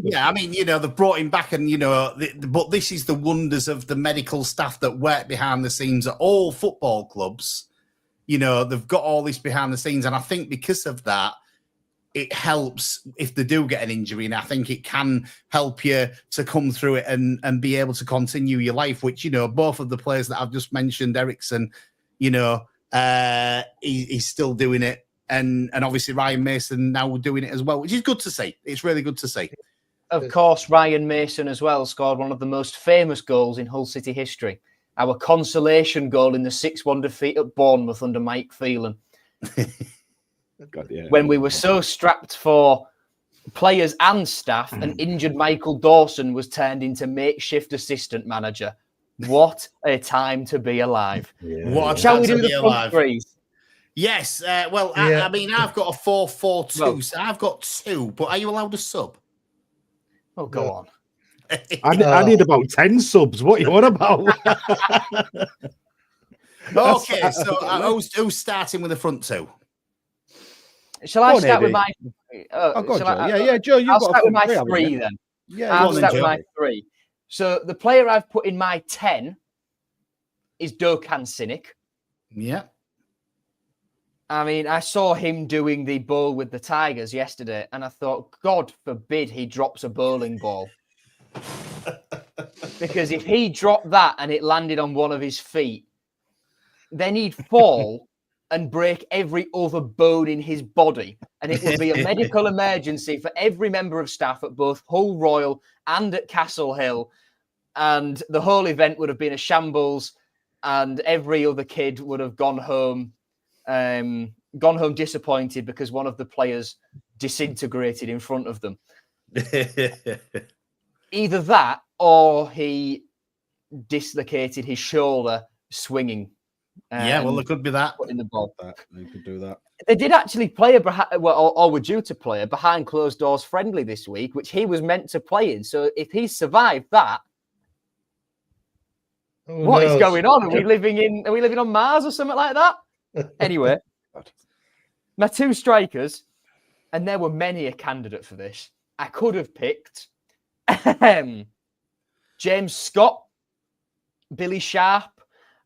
Yeah. I mean, they brought him back, and but this is the wonders of the medical staff that work behind the scenes at all football clubs. They've got all this behind the scenes, and I think because of that, it helps if they do get an injury, and I think it can help you to come through it and be able to continue your life. Which both of the players that I've just mentioned, Ericsson, he's still doing it, and obviously Ryan Mason now doing it as well, which is good to see. It's really good to see. Of course, Ryan Mason as well scored one of the most famous goals in Hull City history. Our consolation goal in the 6-1 defeat at Bournemouth under Mike Phelan. God, yeah. When we were so strapped for players and staff, an injured Michael Dawson was turned into makeshift assistant manager. What a time to be alive. Yeah. Shall we do the front threes? Yes. I mean, I've got a 4-4-2, so I've got 2, but are you allowed a sub? Oh, go on. I need about 10 subs. What are you on about? Okay, so who's starting with the front 2? Shall I start with my... Joe. Joe, I'll start with my 3 then. Yeah, I'll start with my 3. So the player I've put in my 10 is Dokan Sinek. Yeah. I mean, I saw him doing the ball with the Tigers yesterday, and I thought, God forbid he drops a bowling ball. Because if he dropped that and it landed on one of his feet, then he'd fall and break every other bone in his body. And it would be a medical emergency for every member of staff at both Hull Royal and at Castle Hill. And the whole event would have been a shambles, and every other kid would have gone home disappointed because one of the players disintegrated in front of them. Either that or he dislocated his shoulder swinging. Well, it could be that. Putting the ball. You could do that. They did actually play or were due to play a behind closed doors friendly this week, which he was meant to play in. So if he survived that, what is going on? Are we living on Mars or something like that? Anyway, my 2 strikers, and there were many a candidate for this. I could have picked James Scott, Billy Sharp,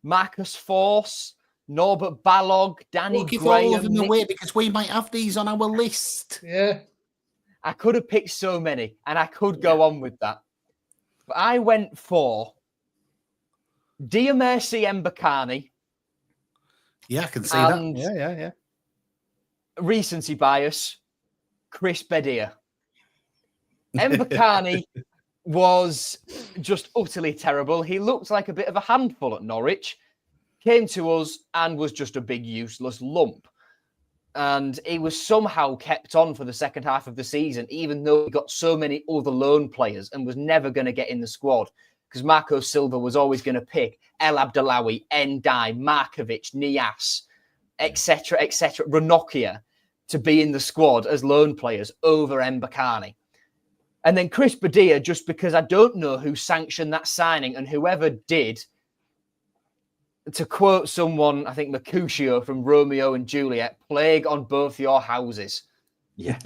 Marcus Force, Norbert Ballog, Danny Give Graham. all of them away because we might have these on our list. Yeah. I could have picked so many, and I could go on with that. But I went for Dear Mercy Mbakani. Yeah, I can see that. Yeah. Recency bias, Chris Bedia. Mbakani was just utterly terrible. He looked like a bit of a handful at Norwich, came to us and was just a big useless lump. And he was somehow kept on for the second half of the season, even though he got so many other loan players and was never going to get in the squad because Marco Silva was always going to pick El Abdullawi, Ndai, Markovic, Nias, etc., Ranocchia to be in the squad as loan players over Mbakani. And then Chris Bedia, just because I don't know who sanctioned that signing, and whoever did, to quote someone, I think Mercutio from Romeo and Juliet, plague on both your houses. Yeah.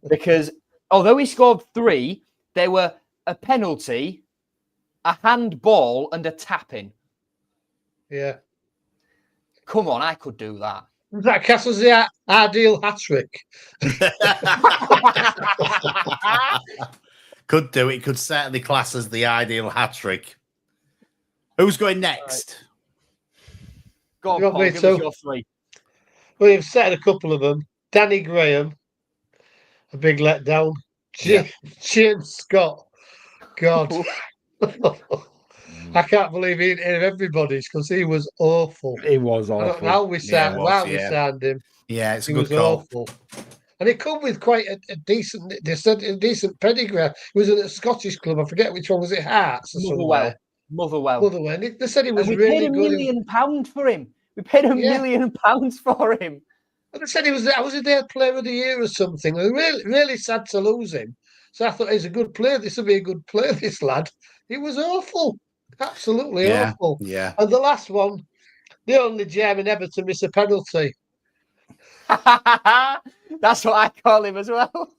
Because although he scored 3, there were a penalty, a handball, and a tap-in. Yeah. Come on, I could do that. That castles the ideal hat-trick. Could do it. Could certainly class as the ideal hat-trick. Who's going next? Go on, Paul, give us your 3. Well, you've said a couple of them. Danny Graham, a big letdown. James Scott, God. I can't believe he didn't hear everybody's because he was awful. He was awful. I don't know how we signed him. Yeah, it's a he good was call. Awful. And he come with quite a decent, they said a decent pedigree. He was at a Scottish club. I forget which one was it, Hearts or somewhere. Motherwell. They said he was we really paid £1 million for him. We paid £1 million for him. And they said I was a their player of the year or something. I was really, really sad to lose him. So I thought he's a good player. This will be a good player, this lad. He was awful. Absolutely Yeah, awful. yeah. And the last one, the only German ever to miss a penalty. That's what I call him as well.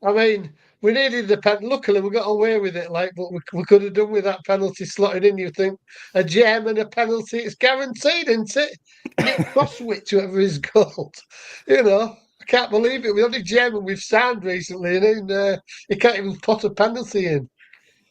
I mean, we needed the penalty. Luckily, we got away with it, but we could have done with that penalty slotted in. You think a German, a penalty, it's guaranteed, isn't it? Nick Crosswich, whoever is called. I can't believe it. The only German we've signed recently, and he can't even put a penalty in.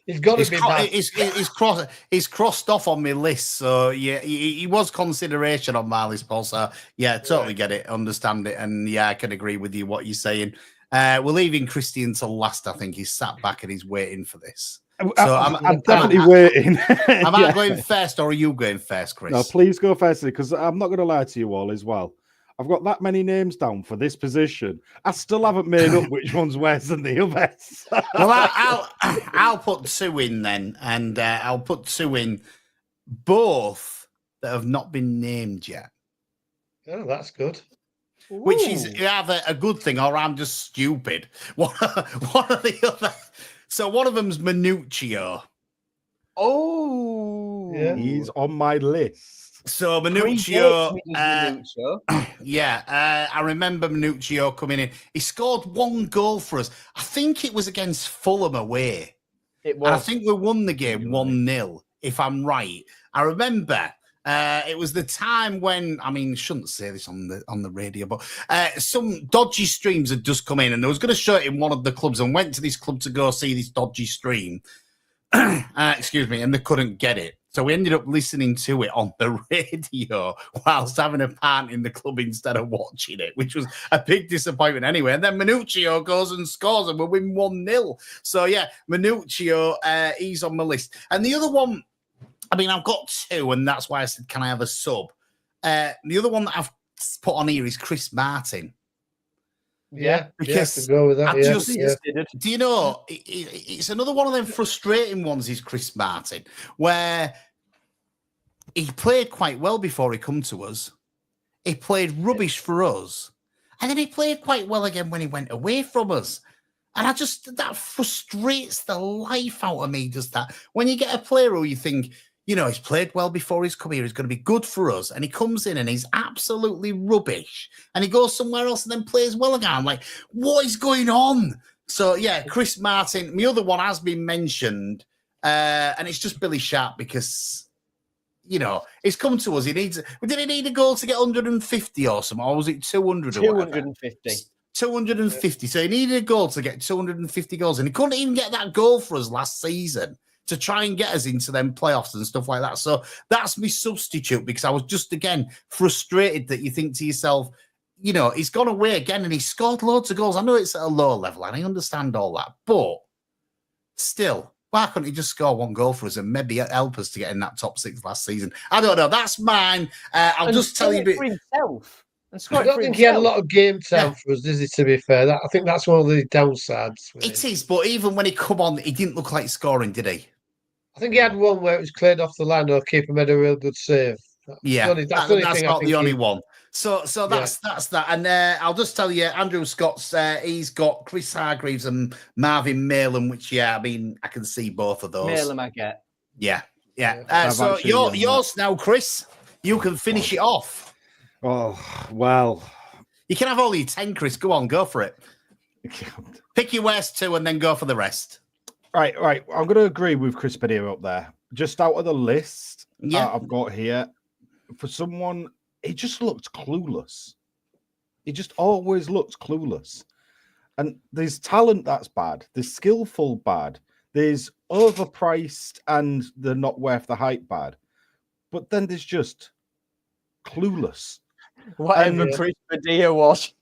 He's got to be bad. He's crossed off on my list, so yeah, he was consideration on my list, Paul. So yeah, totally get it, understand it, and yeah, I can agree with you what you're saying. We're leaving Cristian till last. I think he's sat back and he's waiting for this. So I'm definitely waiting. Am I going first, or are you going first, Chris? No, please go first, because I'm not going to lie to you all as well. I've got that many names down for this position. I still haven't made up which one's worse than the others. Well, I'll put two in then, and I'll put two in, both that have not been named yet. Oh, that's good. Which is either a good thing or I'm just stupid. One or the other. So one of them's Managerial. Oh, yeah. He's on my list. So Managerial, Managerial. yeah, I remember Managerial coming in. He scored one goal for us. I think it was against Fulham away. It was. And I think we won the game 1-0, if I'm right. I remember it was the time when, I mean, shouldn't say this on the radio, but some dodgy streams had just come in, and they was going to show it in one of the clubs, and went to this club to go see this dodgy stream. Excuse me, and they couldn't get it. So we ended up listening to it on the radio whilst having a pint in the club instead of watching it, which was a big disappointment anyway. And then Managerial goes and scores and we win 1-0. So yeah, Managerial, he's on my list. And the other one, I mean, I've got two, and that's why I said, can I have a sub? The other one that I've put on here is Chris Martin. Yeah, because to go with that. Do you know, it's another one of them frustrating ones, is Chris Martin, where he played quite well before he come to us. He played rubbish for us. And then he played quite well again when he went away from us. And that frustrates the life out of me, does that. When you get a player who you think, he's played well before he's come here, he's going to be good for us, and he comes in and he's absolutely rubbish, and he goes somewhere else and then plays well again. I'm like, what is going on? So, yeah, Chris Martin. My other one has been mentioned, and it's just Billy Sharp, because, he's come to us. Did he need a goal to get 150 or something, or was it 200 or 250. 250. So he needed a goal to get 250 goals, and he couldn't even get that goal for us last season to try and get us into them playoffs and stuff like that. So that's my substitute, because I was just, again, frustrated that you think to yourself, he's gone away again and he's scored loads of goals. I know it's at a low level and I understand all that, but still, why couldn't he just score one goal for us and maybe help us to get in that top six last season? I don't know. That's mine. I'll just tell you a bit. For himself. I don't think he had a lot of game time for us, does he, to be fair? I think that's one of the downsides. It is, but even when he come on, he didn't look like scoring, did he? I think he had one where it was cleared off the line, or keeper made a real good save. That's not the only one. So that's that. And I'll just tell you, Andrew Scott's, he's got Chris Hargreaves and Marvin Malem, which, I can see both of those. Malem I get. Yeah. So yours now, Chris. You can finish it off. Oh, well. You can have all your 10, Chris. Go on, go for it. Pick your worst two and then go for the rest. Right. I'm going to agree with Chris Padilla up there. Just out of the list I've got here, for someone, he just looked clueless. He just always looks clueless. And there's talent that's bad. There's skillful bad. There's overpriced and they're not worth the hype bad. But then there's just clueless. Whatever Chris Padilla was.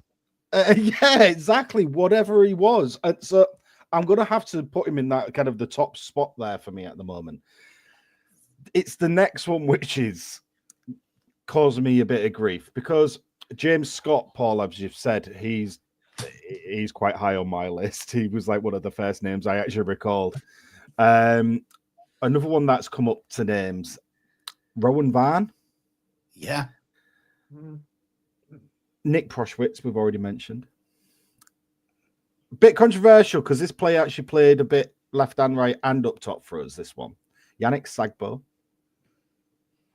Yeah, exactly. Whatever he was. And so I'm going to have to put him in that kind of the top spot there for me at the moment. It's the next one which is causing me a bit of grief, because James Scott, Paul, as you've said, he's quite high on my list. He was like one of the first names I actually recalled. Another one that's come up to names, Rowan Van. Yeah. Nick Proschwitz, we've already mentioned. Bit controversial because this player actually played a bit left and right and up top for us, this one. Yannick Sagbo.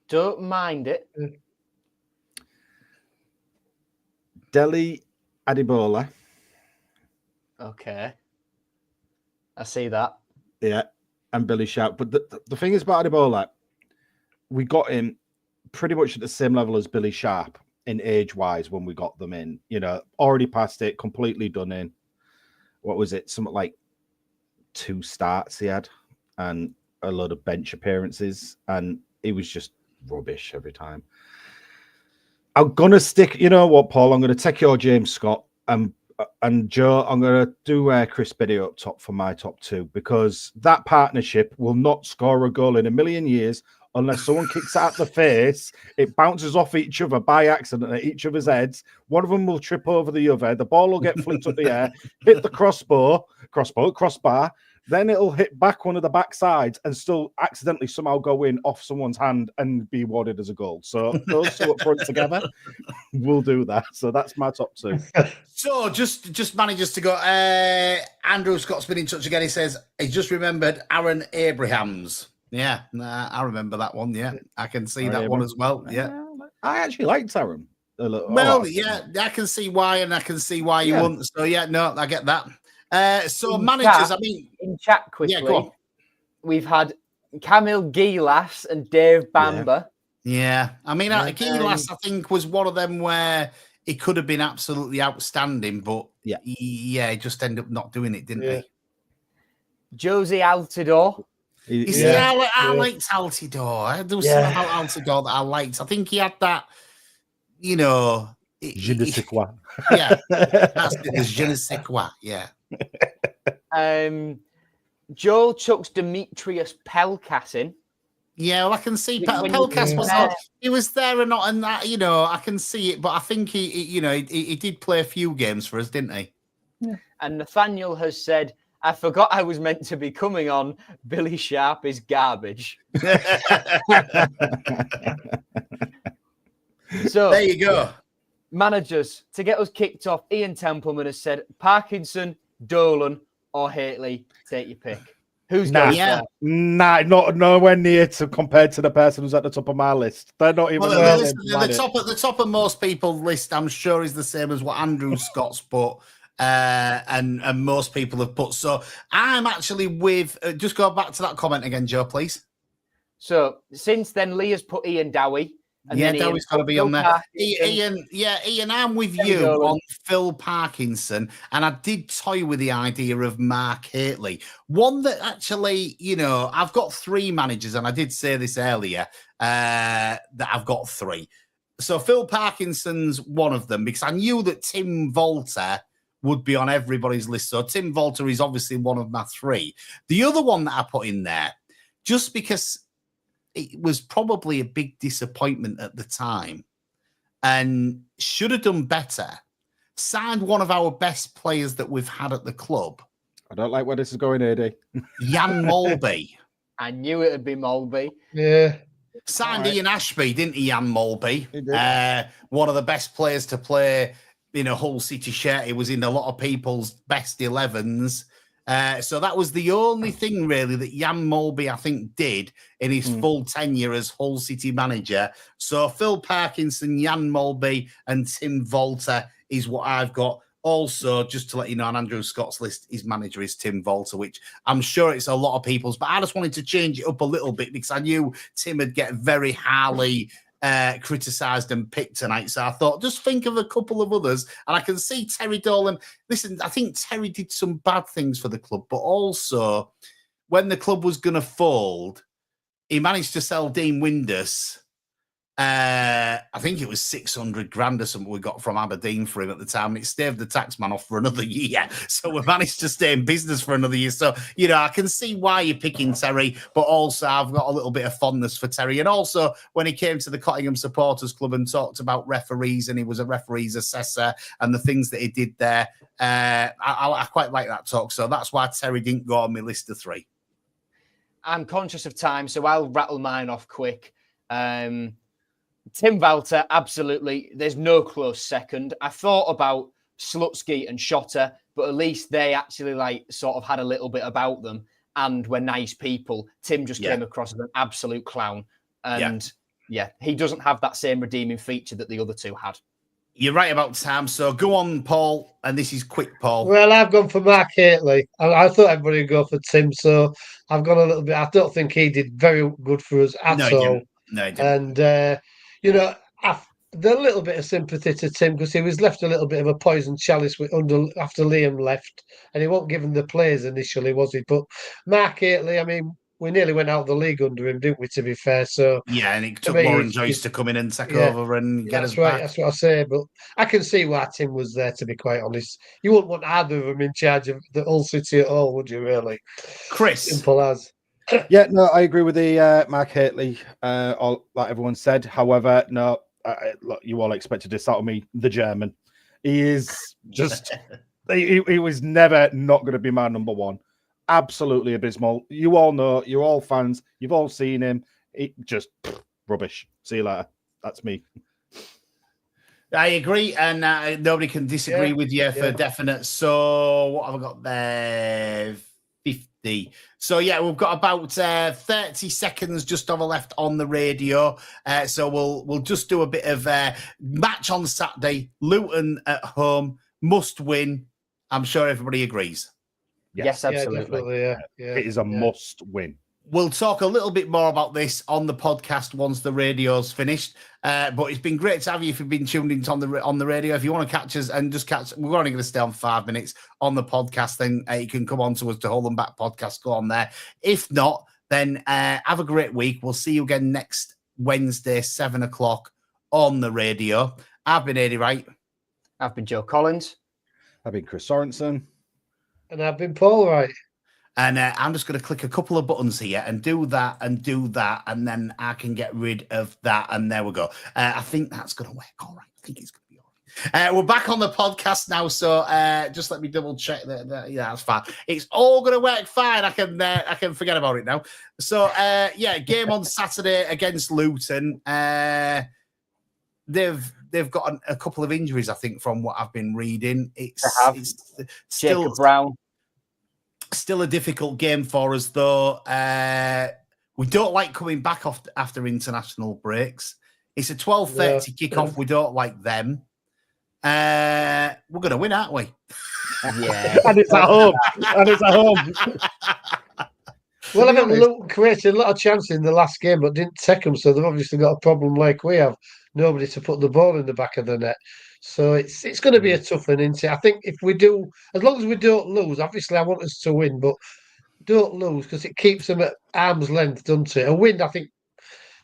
Don't mind it. Dele Adibola. Okay. I see that. Yeah. And Billy Sharp. But the thing is about Adibola, we got him pretty much at the same level as Billy Sharp in age-wise when we got them in. You know, already past it, completely done in. What was it? Something like 2 starts he had and a load of bench appearances. And he was just rubbish every time. I'm going to stick... You know what, Paul? I'm going to take your James Scott and Joe, I'm going to do Chris Biddy up top for my top 2 because that partnership will not score a goal in a million years unless someone kicks it at the face. It bounces off each other by accident at each other's heads. One of them will trip over the other. The ball will get flicked up the air, hit the crossbar. Then it'll hit back one of the back sides and still accidentally somehow go in off someone's hand and be awarded as a goal. So those 2 up front together will do that. So that's my top 2. So just manages to go. Andrew Scott's been in touch again. He says he just remembered Aaron Abrahams. Yeah, I remember that one. Yeah, I can see that one as well. Yeah, I actually liked Aaron a little. Well, yeah, I can see why, and I can see why you wouldn't. So yeah, no, I get that. So in managers, chat, I mean, in chat quickly, yeah, go on. We've had Camille Gilas and Dave Bamber. Yeah, I mean, Gilas, I think, was one of them where he could have been absolutely outstanding, but he just ended up not doing it, didn't he? Josie Altidore. You see, I liked Altidore. There was something about Altidore that I liked. I think he had that, you know... Je ne sais quoi. Yeah, that's it. Je ne sais quoi, yeah. Joel chucks Demetrius Pelkas in. Yeah, well, I can see Pelkas was not, he was there and not, and that, you know, I can see it, but I think he did play a few games for us, didn't he? Yeah. And Nathaniel has said, I forgot I was meant to be coming on. Billy Sharp is garbage. So there you go. Managers, to get us kicked off, Ian Templeman has said Parkinson, Dolan, or Haitley. Take your pick. Who's going there? Not nowhere near to compared to the person who's at the top of my list. They're not even the top of most people's list, I'm sure, is the same as what Andrew Scott's put. And most people have put. So I'm actually with. Just go back to that comment again, Joe, please. So since then, Leah's put Ian Dowie. And Dowie's got to be on there. Ian, I'm with you on Phil Parkinson, and I did toy with the idea of Mark Haitley. One that actually, you know, I've got 3 managers, and I did say this earlier that I've got 3. So Phil Parkinson's one of them because I knew that Tim Volter would be on everybody's list. So Tim Volter is obviously one of my 3. The other one that I put in there, just because it was probably a big disappointment at the time and should have done better, signed one of our best players that we've had at the club. I don't like where this is going, Adey. Jan Molby. I knew it would be Molby. Yeah. Signed Ian Ashby, didn't he, Jan Molby? He did. One of the best players to play in a Hull City shirt. He was in a lot of people's best 11s. So that was the only thing really that Jan Molby, I think, did in his full tenure as Hull City manager. So Phil Parkinson, Jan Molby, and Tim Volter is what I've got. Also, just to let you know, on Andrew Scott's list, his manager is Tim Volter, which I'm sure it's a lot of people's, but I just wanted to change it up a little bit because I knew Tim would get very highly criticised and picked tonight. So I thought, just think of a couple of others. And I can see Terry Dolan. Listen, I think Terry did some bad things for the club, but also when the club was going to fold, he managed to sell Dean Windus. I think it was 600 grand or something we got from Aberdeen for him at the time. It staved the taxman off for another year. So we managed to stay in business for another year. So, you know, I can see why you're picking Terry, but also I've got a little bit of fondness for Terry. And also when he came to the Cottingham Supporters Club and talked about referees and he was a referees assessor and the things that he did there, I quite like that talk. So that's why Terry didn't go on my list of 3. I'm conscious of time, so I'll rattle mine off quick. Tim Walter, absolutely. There's no close second. I thought about Slutsky and Shotter, but at least they actually sort of had a little bit about them and were nice people. Tim just came across as an absolute clown. And he doesn't have that same redeeming feature that the other two had. You're right about Sam. So go on, Paul. And this is quick, Paul. Well, I've gone for Mark Hateley. I thought everybody would go for Tim, so I've gone a little bit. I don't think he did very good for us at all. No, he didn't. And, the little bit of sympathy to Tim because he was left a little bit of a poison chalice after Liam left, and he wasn't given the players initially, was he? But Mark Hateley, I mean, we nearly went out of the league under him, didn't we, to be fair? So and it took Lauren Joyce to come in and take over and get us right, back. That's what I say. But I can see why Tim was there, to be quite honest. You wouldn't want either of them in charge of the whole city at all, would you, really? Chris. Simple as. Yeah, no, I agree with the Mark Hateley, like everyone said. However, no, look, you all expected this out of me, the German. He is just, he was never not going to be my number one. Absolutely abysmal. You all know, you're all fans, you've all seen him. Just rubbish. See you later. That's me. I agree, and nobody can disagree with you for definite. So what have I got there? 50. So we've got about 30 seconds just over left on the radio. So we'll just do a bit of match on Saturday. Luton at home, must win. I'm sure everybody agrees. Yes, absolutely. It is a must win. We'll talk a little bit more about this on the podcast once the radio's finished. But it's been great to have you if you've been tuned into on the radio. If you want to catch us and just catch, we're only going to stay on 5 minutes on the podcast. Then you can come on to us to Hold Them Back podcast. Go on there. If not, then have a great week. We'll see you again next Wednesday, 7:00 on the radio. I've been Adey Wright. I've been Joe Collins. I've been Chris Sorensen. And I've been Paul Wright. And I'm just going to click a couple of buttons here and do that, and then I can get rid of that. And there we go. I think that's going to work all right. I think it's going to be all right. We're back on the podcast now, so just let me double check that. That's fine. It's all going to work fine. I can forget about it now. So game on Saturday against Luton. They've got a couple of injuries, I think, from what I've been reading. It's still Jacob Brown. Still a difficult game for us, though. We don't like coming back after international breaks. It's a 12:30 kickoff. We don't like them. We're going to win, aren't we? Yeah. And it's at home. Well, I think Luton created a lot of chances in the last game, but didn't take them. So they've obviously got a problem like we have. Nobody to put the ball in the back of the net. So it's going to be a tough one, isn't it? I think if we do, as long as we don't lose, obviously I want us to win, but don't lose because it keeps them at arm's length, doesn't it? A win, I think,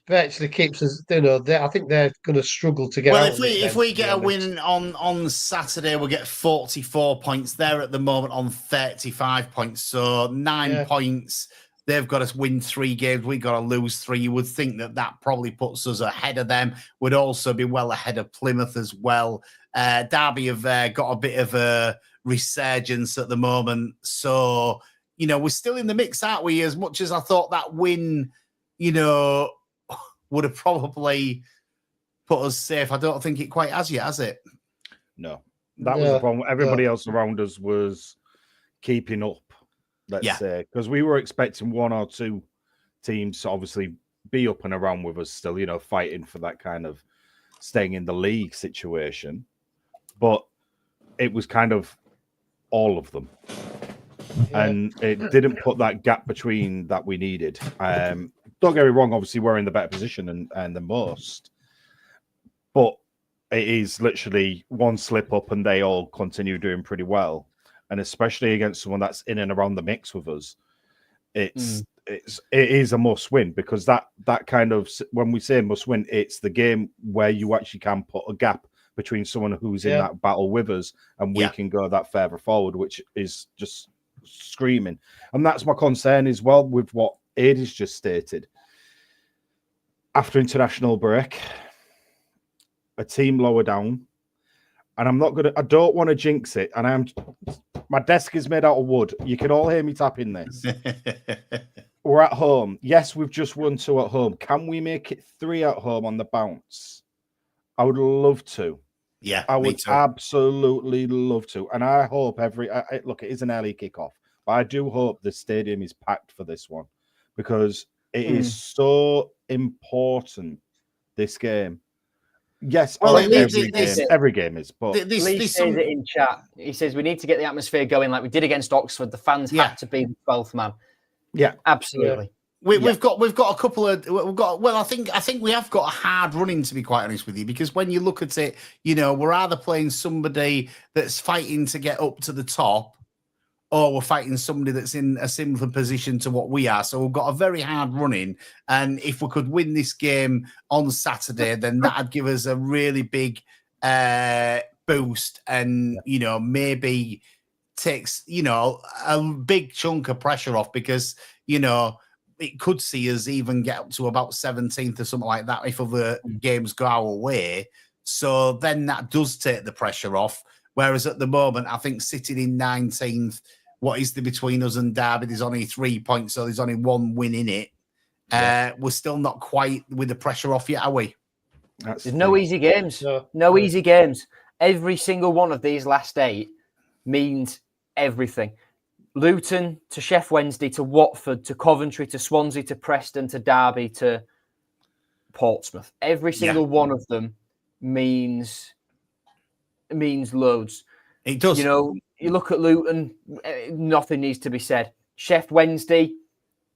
virtually keeps us, I think they're going to struggle to get out. Well, if we get a win on Saturday, we'll get 44 points. They're at the moment on 35 points. So 9 points. They've got to win 3 games. We've got to lose 3. You would think that probably puts us ahead of them. Would also be well ahead of Plymouth as well. Derby have got a bit of a resurgence at the moment. So, we're still in the mix, aren't we? As much as I thought that win, would have probably put us safe. I don't think it quite has yet, has it? No. That was the problem. Everybody else around us was keeping up. Let's say, because we were expecting 1 or 2 teams to obviously be up and around with us still, fighting for that kind of staying in the league situation. But it was kind of all of them. Yeah. And it didn't put that gap between that we needed. Don't get me wrong, obviously we're in the better position and the most. But it is literally one slip up and they all continue doing pretty well. And especially against someone that's in and around the mix with us, it is a must win because that kind of, when we say must win, it's the game where you actually can put a gap between someone who's in that battle with us and we can go that further forward, which is just screaming. And that's my concern as well with what Adey's just stated. After international break, a team lower down, and I don't want to jinx it. And my desk is made out of wood. You can all hear me tapping this. we're at home. Yes, we've just won 2 at home. Can we make it 3 at home on the bounce? I would love to. Yeah, I me would too. absolutely love to. And I hope look, it is an early kickoff, but I do hope the stadium is packed for this one because it is so important, this game. Yes, Well, every game is, but Lee says it in chat. He says we need to get the atmosphere going like we did against Oxford. The fans have to be the 12th man. Yeah, absolutely. We've got a couple of I think we have got a hard running, to be quite honest with you, because when you look at it, we're either playing somebody that's fighting to get up to the top, or we're fighting somebody that's in a similar position to what we are. So we've got a very hard running. And if we could win this game on Saturday, then that'd give us a really big boost and, maybe takes, a big chunk of pressure off because, it could see us even get up to about 17th or something like that if other games go our way. So then that does take the pressure off. Whereas at the moment, I think sitting in 19th, what is there between us and Derby? There's only 3 points, so there's only 1 win in it. We're still not quite with the pressure off yet, are we? There's no easy games. No easy games. Every single one of these last 8 means everything. Luton to Sheff Wednesday to Watford to Coventry to Swansea to Preston to Derby to Portsmouth. Every single one of them means loads. It does. You look at Luton, nothing needs to be said. Sheff Wednesday,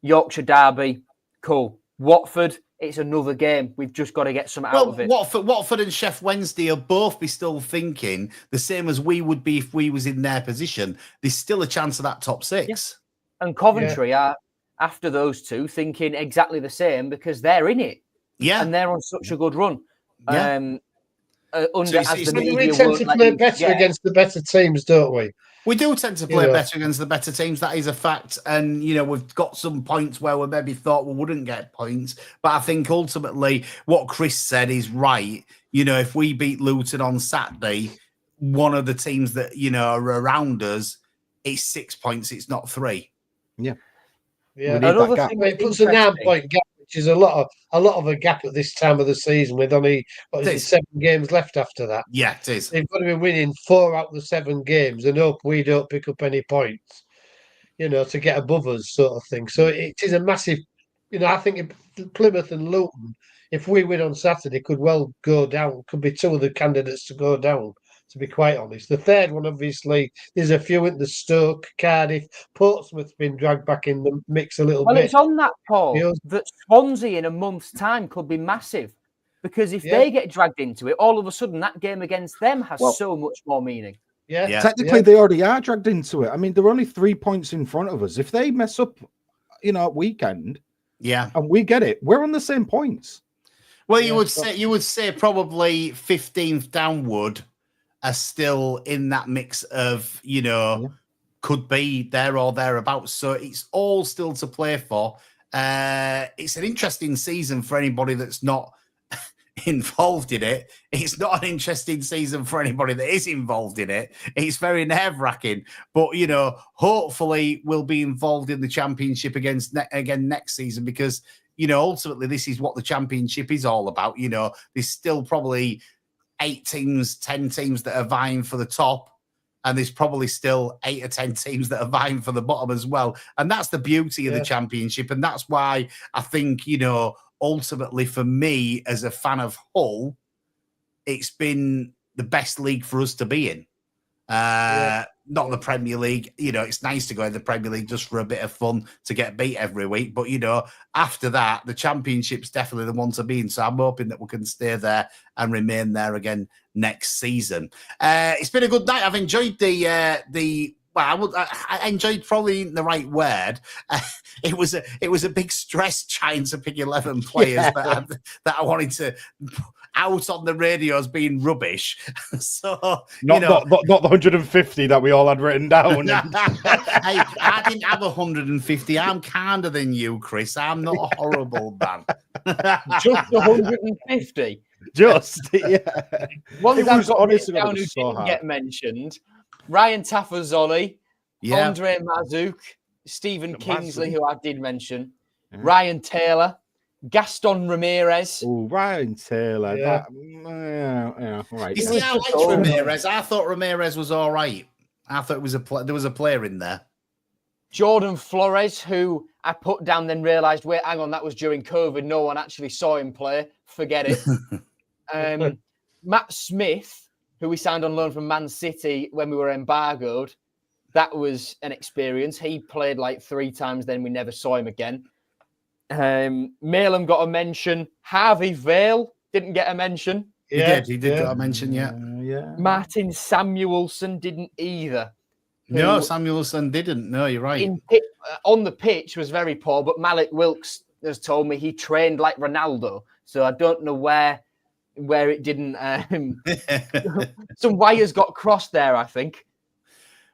Yorkshire Derby, cool. Watford, it's another game. We've just got to get some out of it. Watford and Sheff Wednesday will both be still thinking the same as we would be if we was in their position. There's still a chance of that top 6. Yeah. And Coventry are, after those two, thinking exactly the same because they're in it. Yeah. And they're on such a good run. Yeah. We tend to play better against the better teams, don't we? We do tend to play better against the better teams. That is a fact. And, we've got some points where we maybe thought we wouldn't get points. But I think ultimately what Chris said is right. If we beat Luton on Saturday, one of the teams that, are around us, it's 6 points. It's not 3. Yeah. Yeah. It puts a 9-point gap, which is a lot of a gap at this time of the season with only 7 games left after that. Yeah, it is. They've got to be winning 4 out of the 7 games and hope we don't pick up any points, to get above us, sort of thing. So it is a massive, I think Plymouth and Luton, if we win on Saturday, could well go down. Could be 2 of the candidates to go down, to be quite honest. The third one, obviously, there's a few in the Stoke, Cardiff, Portsmouth's been dragged back in the mix a little bit. Well, it's on that, Paul, that Swansea in a month's time could be massive. Because if they get dragged into it, all of a sudden that game against them has so much more meaning. Yeah. Technically, they already are dragged into it. I mean, they're only 3 points in front of us. If they mess up, at weekend, and we get it, we're on the same points. Well, you would say probably 15th downward are still in that mix of, could be there or thereabouts. So it's all still to play for. It's an interesting season for anybody that's not involved in it. It's not an interesting season for anybody that is involved in it. It's very nerve-wracking. But, hopefully we'll be involved in the championship again next season because, ultimately this is what the championship is all about. There's still probably 8 teams, 10 teams that are vying for the top, and there's probably still 8 or 10 teams that are vying for the bottom as well. And that's the beauty of the championship. And that's why I think, ultimately for me as a fan of Hull, it's been the best league for us to be in. Not the Premier League. It's nice to go in the Premier League just for a bit of fun to get beat every week. But, after that, the Championship's definitely the one to be in. So I'm hoping that we can stay there and remain there again next season. It's been a good night. I've enjoyed I enjoyed probably the right word. It was a big stress trying to pick 11 players that I wanted to out on the radio as being rubbish. So not the 150 that we all had written down. I didn't have 150. I'm kinder than you, Chris. I'm not a horrible man. Just 150. One that got honestly down who didn't get mentioned. Ryan Tafazoli, Andre Mazouk, Stephen Kingsley, who I did mention, Ryan Taylor, Gaston Ramirez. Oh, Ryan Taylor. Yeah. All right. You see, I liked Ramirez. I thought Ramirez was all right. I thought it was there was a player in there. Jordan Flores, who I put down, then realised, wait, hang on, that was during COVID. No one actually saw him play. Forget it. Matt Smith, who we signed on loan from Man City when we were embargoed. That was an experience. He played like 3 times, then we never saw him again. Malem got a mention. Harvey Vale didn't get a mention. He did get a mention, yeah. Martin Samuelson didn't either. No, Samuelson didn't. No, you're right. On the pitch was very poor, but Malik Wilkes has told me he trained like Ronaldo. So I don't know where it didn't. Some wires got crossed there, I think.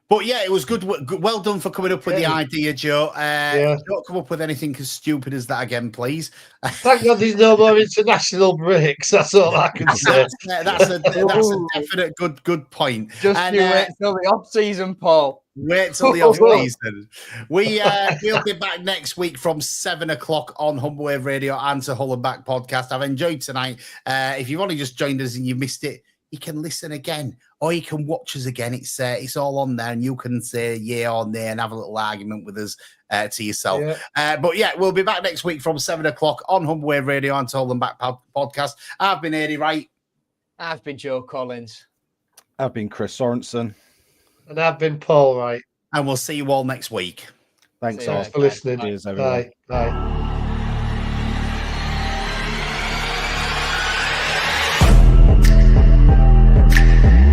But yeah, it was good. Well done for coming up with the idea, Joe. Don't come up with anything as stupid as that again, please. Thank God there's no more international breaks. That's all I can say. That's a definite good point. Just wait till the off-season, Paul. Wait till the off-season. We'll be back next week from 7 o'clock on Humber Wave Radio and to Hull and Back podcast. I've enjoyed tonight. If you've only just joined us and you missed it, you can listen again or you can watch us again. It's all on there and you can say yeah or nay and have a little argument with us to yourself. But yeah, we'll be back next week from 7 o'clock on Humber Wave Radio and to Hull and Back podcast. I've been Adey Wright. I've been Joe Collins. I've been Chris Sorensen. And I've been Paul Wright. And we'll see you all next week. Thanks all for listening. Cheers, everyone. Bye.